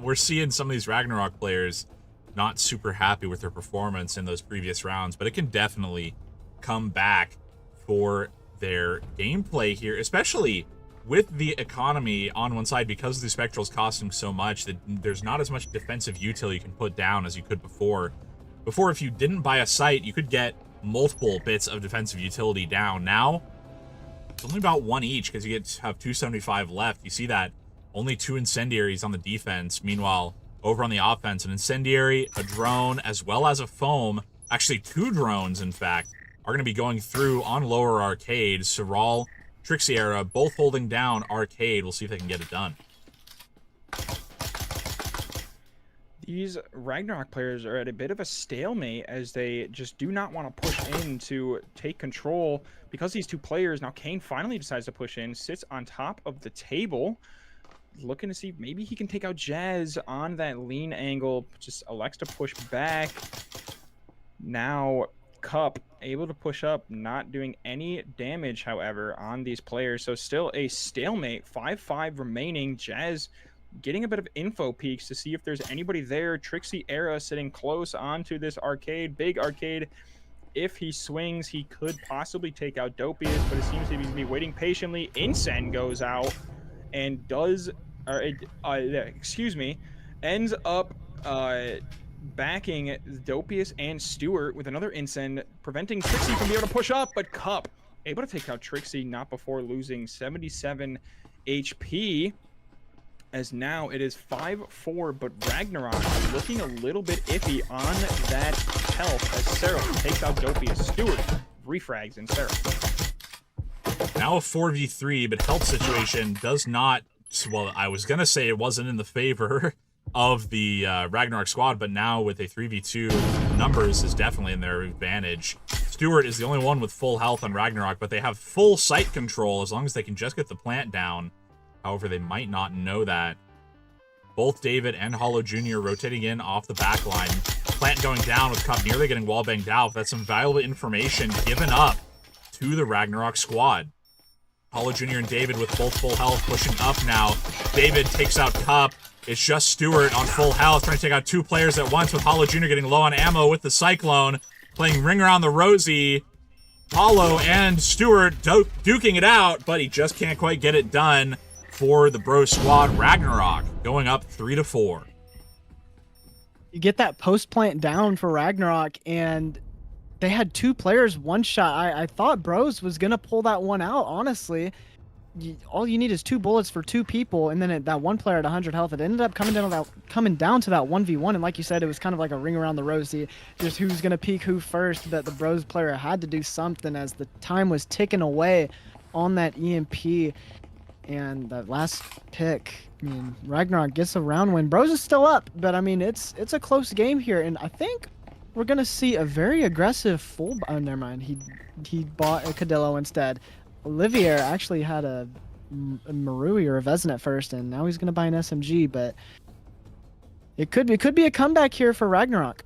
we're seeing some of these Ragnarok players not super happy with their performance in those previous rounds, but it can definitely come back for their gameplay here, especially with the economy on one side. Because the Spectral's costing so much, that there's not as much defensive util you can put down as you could before. Before, if you didn't buy a site, you could get multiple bits of defensive utility down. Now, it's only about 1 each because you have 275 left. You see that only 2 incendiaries on the defense. Meanwhile, over on the offense, an incendiary, a drone, as well as a foam, actually 2 drones, in fact, are going to be going through on lower arcade. Saral, Trixie Era, both holding down arcade. We'll see if they can get it done. These Ragnarok players are at a bit of a stalemate as they just do not want to push in to take control because these 2 players, now Kane finally decides to push in, sits on top of the table, looking to see if maybe he can take out Jazz on that lean angle, just elects to push back. Now Cup able to push up, not doing any damage, however, on these players. So still a stalemate, 5-5 remaining. Jazz getting a bit of info peeks to see if there's anybody there. Trixie Era sitting close onto this arcade, big arcade, if he swings, he could possibly take out Dopius, but it seems to be waiting patiently. Incen goes out and does, excuse me, ends up backing Dopius and Stewart with another Incen, preventing Trixie from being able to push up, but Cup able to take out Trixie not before losing 77 HP. As now it is 5-4, but Ragnarok looking a little bit iffy on that health as Seraph takes out Dopius. Stewart refrags and Seraph. Now a 4v3, but health situation does not, well, I was going to say it wasn't in the favor of the Ragnarok squad, but now with a 3v2, numbers is definitely in their advantage. Stewart is the only one with full health on Ragnarok, but they have full sight control as long as they can just get the plant down. However, they might not know that. Both David and Hollow Jr. rotating in off the back line. Plant going down with Cup nearly getting wall banged out. That's some valuable information given up to the Ragnarok squad. Hollow Jr. and David with both full health pushing up now. David takes out Cup. It's just Stewart on full health trying to take out two players at once with Hollow Jr. getting low on ammo with the Cyclone. Playing Ring Around the Rosie. Hollow and Stewart duking it out, but he just can't quite get it done. For the Bros squad, Ragnarok going up 3-4. You get that post plant down for Ragnarok, and they had two players one shot. I thought Bros was gonna pull that one out. Honestly, all you need is 2 bullets for 2 people, and then that one player at 100 health. It ended up coming down to that 1v1, and like you said, it was kind of like a ring around the rosy, just who's gonna peek who first. But the Bros player had to do something as the time was ticking away on that EMP. And that last pick, I mean, Ragnarok gets a round win. Bros is still up, but I mean, it's a close game here, and I think we're gonna see a very aggressive full. Oh, never mind. He bought a Cadillo instead. Olivier actually had a Marui or a Vezin at first, and now he's gonna buy an SMG. But it could be a comeback here for Ragnarok.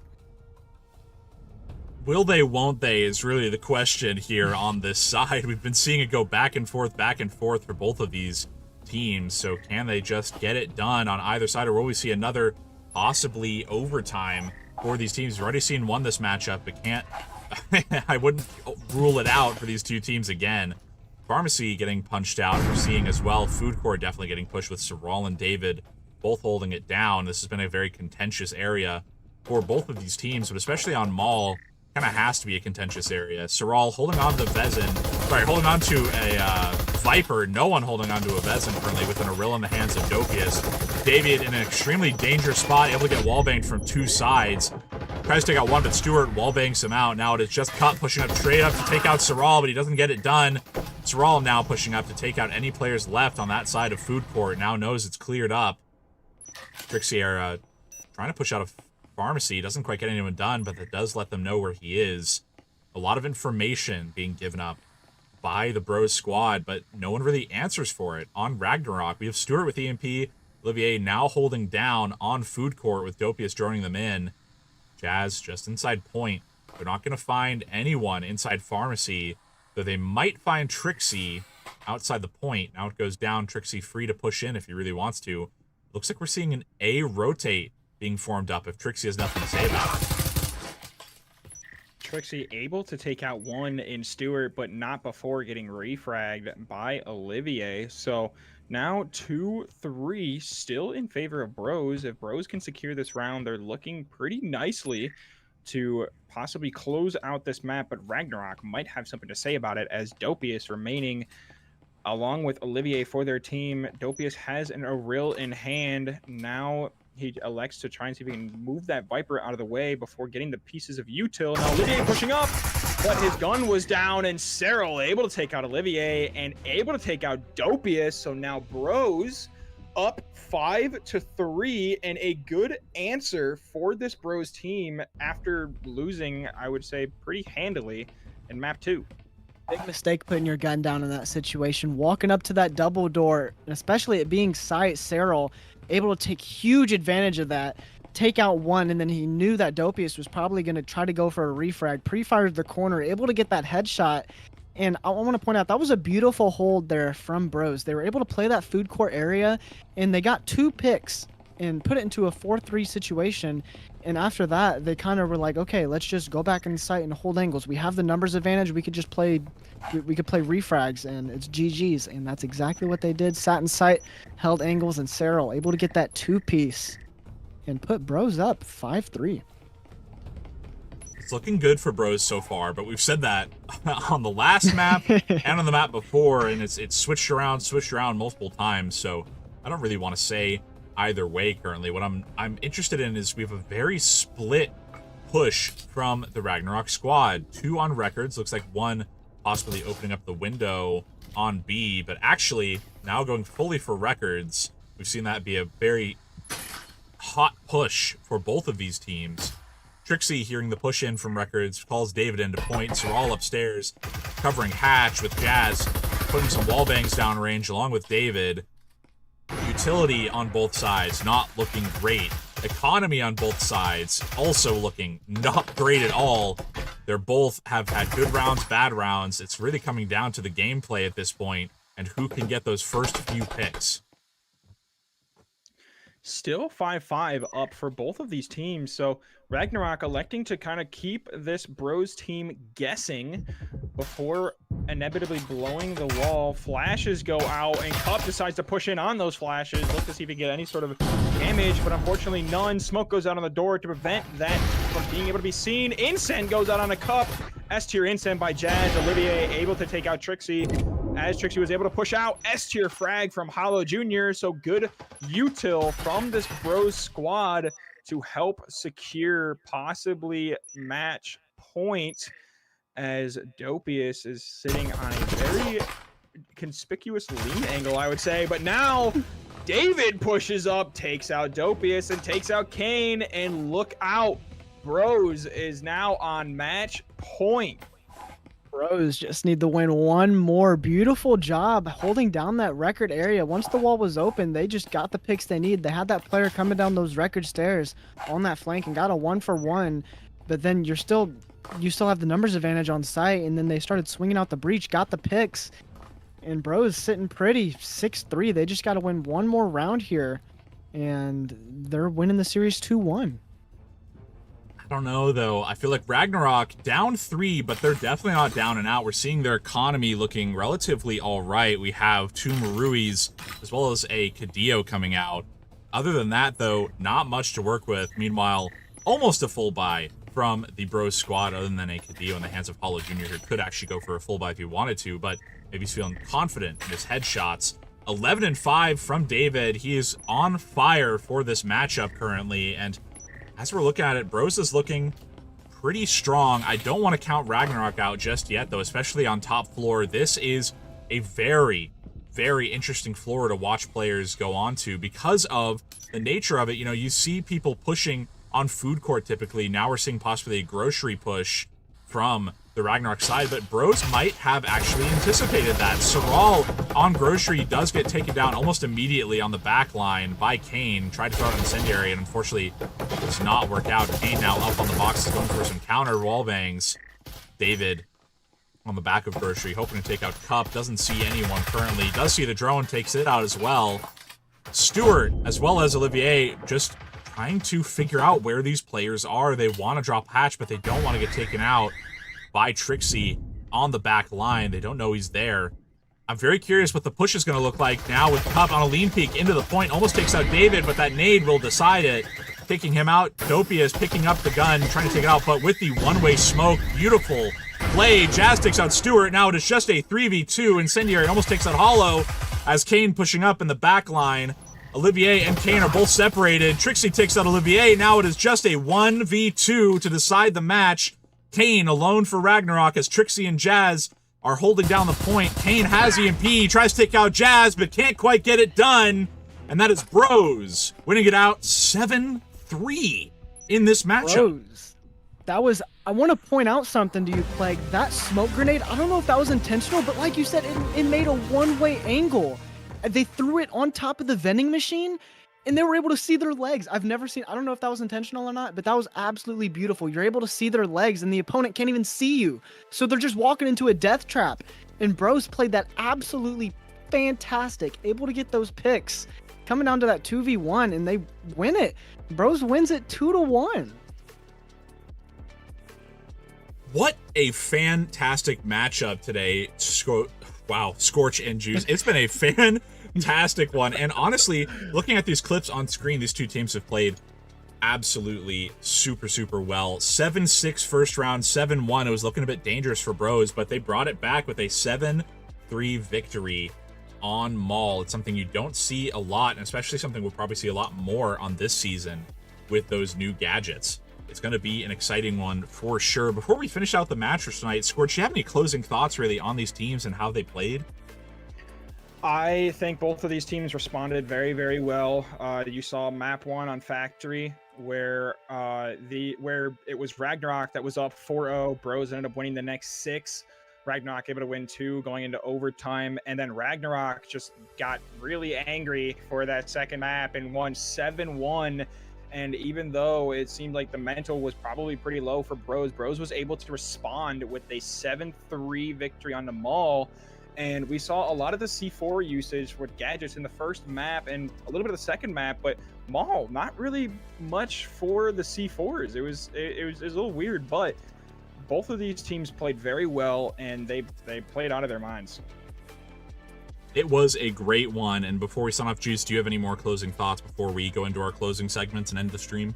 Will they, won't they, is really the question here on this side. We've been seeing it go back and forth for both of these teams. So can they just get it done on either side, or will we see another possibly overtime for these teams? We've already seen one this matchup, but can't... I wouldn't rule it out for these two teams again. Pharmacy getting punched out, we're seeing as well. Food Court definitely getting pushed with Saral and David both holding it down. This has been a very contentious area for both of these teams, but especially on Maul. Kind of has to be a contentious area. Saral holding on to holding on to a Viper. No one holding on to a Vezin currently with an Arill in the hands of Dopius. David in an extremely dangerous spot, able to get wallbanged from 2 sides. Tries to take out one, but Stewart wallbangs him out. Now it is just Cup pushing up straight up to take out Saral, but he doesn't get it done. Saral now pushing up to take out any players left on that side of Food Court. Now knows it's cleared up. Trixie are trying to push out of Pharmacy. Doesn't quite get anyone done, but that does let them know where he is. A lot of information being given up by the Bros squad, but no one really answers for it. On Ragnarok, we have Stewart with EMP, Olivier now holding down on Food Court with Dopius joining them in. Jazz just inside point. They're not going to find anyone inside Pharmacy, though they might find Trixie outside the point. Now it goes down. Trixie free to push in if he really wants to. Looks like we're seeing an A rotate being formed up if Trixie has nothing to say about it. Trixie able to take out one in Stewart, but not before getting refragged by Olivier. So now 2-3 still in favor of Bros. If Bros can secure this round, they're looking pretty nicely to possibly close out this map, but Ragnarok might have something to say about it as Dopius remaining along with Olivier for their team. Dopius has an Arill in hand. Now he elects to try and see if he can move that Viper out of the way before getting the pieces of util. Now Olivier pushing up, but his gun was down, and Cyril able to take out Olivier and able to take out Dopius. So now Bros up 5-3, and a good answer for this Bros team after losing, I would say, pretty handily in map 2. Big mistake putting your gun down in that situation. Walking up to that double door, especially it being sight, Cyril able to take huge advantage of that, take out one, and then he knew that Dopius was probably going to try to go for a refrag. Pre-fired the corner, able to get that headshot. And I want to point out, that was a beautiful hold there from Bros. They were able to play that Food Court area, and they got 2 picks and put it into a 4-3 situation. And after that, they kind of were like, okay, let's just go back in sight and hold angles. We have the numbers advantage. We could just play, we could play refrags, and it's GG's. And that's exactly what they did. Sat in sight, held angles, and Cyril able to get that 2-piece and put Bros up 5-3. It's looking good for Bros so far, but we've said that on the last map and on the map before, and it's switched around multiple times. So I don't really want to say either way currently. What I'm interested in is we have a very split push from the Ragnarok squad. 2 on records, looks like 1 possibly opening up the window on B, but actually now going fully for records. We've seen that be a very hot push for both of these teams. Trixie, hearing the push in from records, calls David into point, so we're all upstairs covering hatch with Jazz, putting some wall bangs down range along with David. Utility on both sides, not looking great. Economy on both sides, also looking not great at all. They're both have had good rounds, bad rounds. It's really coming down to the gameplay at this point and who can get those first few picks. Still 5-5 up for both of these teams. So Ragnarok electing to kind of keep this Bros team guessing before inevitably blowing the wall. Flashes go out, and Cup decides to push in on those flashes. Look to see if he can get any sort of damage, but unfortunately none. Smoke goes out on the door to prevent that from being able to be seen. Incend goes out on a Cup. S-tier Incend by Jazz. Olivier able to take out Trixie, as Trixie was able to push out. S-tier frag from Hollow Jr. So good util from this Bros squad to help secure possibly match point, as Dopius is sitting on a very conspicuous lean angle, I would say. But now David pushes up, takes out Dopius, and takes out Kane. And look out, Bros is now on match point. Bros just need to win one more. Beautiful job holding down that record area. Once the wall was open, they just got the picks they need. They had that player coming down those record stairs on that flank and got a 1-for-1. But then you still have the numbers advantage on site, and then they started swinging out the breach, got the picks. And Bros sitting pretty, 6-3. They just got to win one more round here, and they're winning the series 2-1. I don't know, though. I feel like Ragnarok down 3, but they're definitely not down and out. We're seeing their economy looking relatively all right. We have 2 Maruis as well as a Cadillo coming out. Other than that, though, not much to work with. Meanwhile, almost a full buy from the Bros squad, other than a Cadillo in the hands of Hollow Jr., who could actually go for a full buy if he wanted to, but maybe he's feeling confident in his headshots. 11-5 from David. He is on fire for this matchup currently, and as we're looking at it, Bros is looking pretty strong. I don't want to count Ragnarok out just yet, though, especially on top floor. This is a very, very interesting floor to watch players go on to because of the nature of it. You know, you see people pushing on food court typically. Now we're seeing possibly a grocery push from the Ragnarok side, but Bros might have actually anticipated that. Saral on grocery does get taken down almost immediately on the back line by Kane. Tried to throw out an incendiary, and unfortunately does not work out. Kane now up on the box is going for some counter wall bangs. David on the back of grocery, hoping to take out Cup. Doesn't see anyone currently. Does see the drone, takes it out as well. Stewart, as well as Olivier, just trying to figure out where these players are. They want to drop hatch, but they don't want to get taken out by Trixie on the back line. They don't know he's there. I'm very curious what the push is going to look like now with Cup on a lean peek into the point. Almost takes out David, but that nade will decide it. Taking him out. Dopia is picking up the gun, trying to take it out, but with the one-way smoke. Beautiful play. Jazz takes out Stewart. Now it is just a 3v2. Incendiary almost takes out Hollow as Kane pushing up in the back line. Olivier and Kane are both separated. Trixie takes out Olivier. Now it is just a 1v2 to decide the match. Kane alone for Ragnarok as Trixie and Jazz are holding down the point. Kane has EMP, tries to take out Jazz, but can't quite get it done. And that is Bros winning it out 7-3 in this matchup. Bros. That was, I want to point out something to you, Plague. That smoke grenade, I don't know if that was intentional, but like you said, it made a one-way angle. They threw it on top of the vending machine, and they were able to see their legs. I've never seen, I don't know if that was intentional or not, but that was absolutely beautiful. You're able to see their legs, and the opponent can't even see you. So they're just walking into a death trap. And Bros played that absolutely fantastic, able to get those picks. coming down to that 2v1, and they win it. Bros wins it 2-1. What a fantastic matchup today. Wow, Scorch and Juice. It's been a fantastic one. And honestly, looking at these clips on screen, these two teams have played absolutely super well. 7-6 first round, 7-1. It was looking a bit dangerous for Bros, but they brought it back with a 7-3 victory on Maul. It's something you don't see a lot, and especially something we'll probably see a lot more on this season with those new gadgets. It's going to be an exciting one for sure. Before we finish out the match for tonight, Scorch, do you have any closing thoughts really on these teams and how they played? I think both of these teams responded very well. You saw map 1 on Factory, where it was Ragnarok that was up 4-0. Bros ended up winning the next 6. Ragnarok able to win 2 going into overtime, and then Ragnarok just got really angry for that second map and won 7-1. And even though it seemed like the mental was probably pretty low for Bros was able to respond with a 7-3 victory on the Maul. And we saw a lot of the C4 usage with gadgets in the first map and a little bit of the second map, but Maul, not really much for the C4s. It was a little weird, but both of these teams played very well, and they played out of their minds. It was a great one. And before we sign off, Juice, do you have any more closing thoughts before we go into our closing segments and end the stream?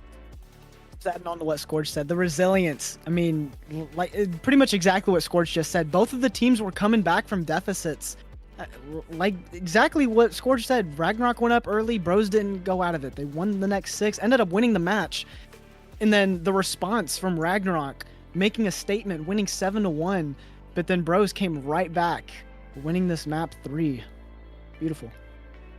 Adding on to what Scorch said, the resilience. I mean, like pretty much exactly what Scorch just said. Both of the teams were coming back from deficits. Like exactly what Scorch said. Ragnarok went up early. Bros didn't go out of it. They won the next 6, ended up winning the match. And then the response from Ragnarok, making a statement, winning 7-1. But then Bros came right back, winning this map 3. Beautiful.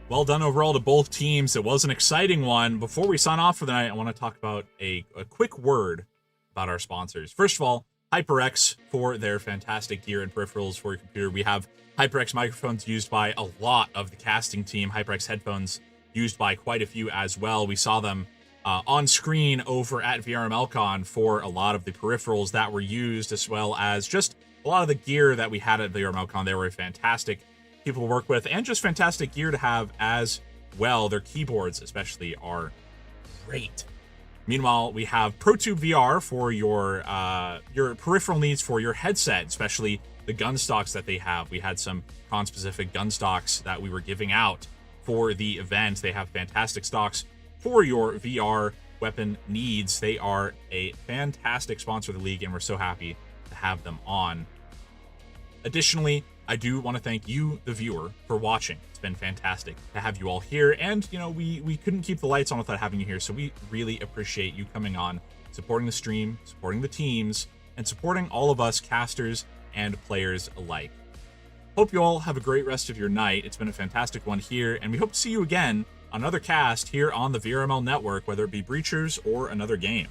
Well done overall to both teams. It was an exciting one. Before we sign off for the night, I want to talk about a quick word about our sponsors. First of all, HyperX for their fantastic gear and peripherals for your computer. We have HyperX microphones used by a lot of the casting team. HyperX headphones used by quite a few as well. We saw them on screen over at VRMLCon for a lot of the peripherals that were used, as well as just a lot of the gear that we had at VRMLCon. They were fantastic people to work with, and just fantastic gear to have as well. Their keyboards especially are great. Meanwhile, we have ProTube VR for your peripheral needs for your headset, especially the gun stocks that they have. We had some con-specific gun stocks that we were giving out for the event. They have fantastic stocks for your VR weapon needs. They are a fantastic sponsor of the league, and we're so happy to have them on. Additionally, I do want to thank you, the viewer, for watching. It's been fantastic to have you all here, and you know, we couldn't keep the lights on without having you here, so we really appreciate you coming on, supporting the stream, supporting the teams, and supporting all of us casters and players alike. Hope you all have a great rest of your night. It's been a fantastic one here, and we hope to see you again on another cast here on the VRML network, whether it be Breachers or another game.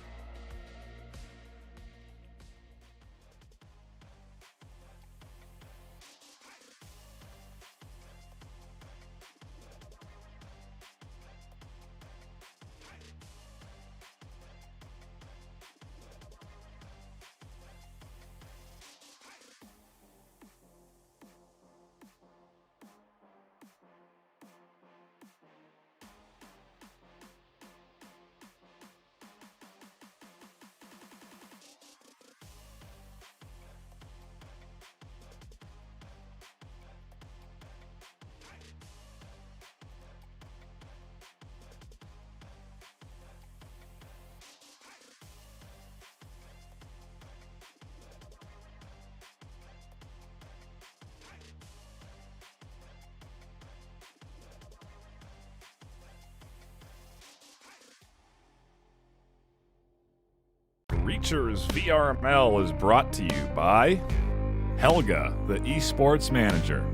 Breachers VRML is brought to you by Helga, the esports manager,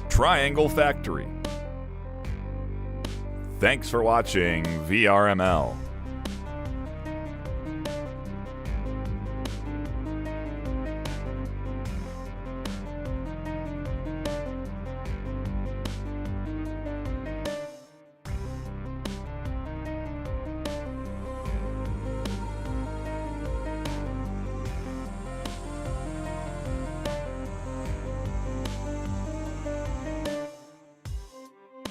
Triangle Factory. Thanks for watching VRML.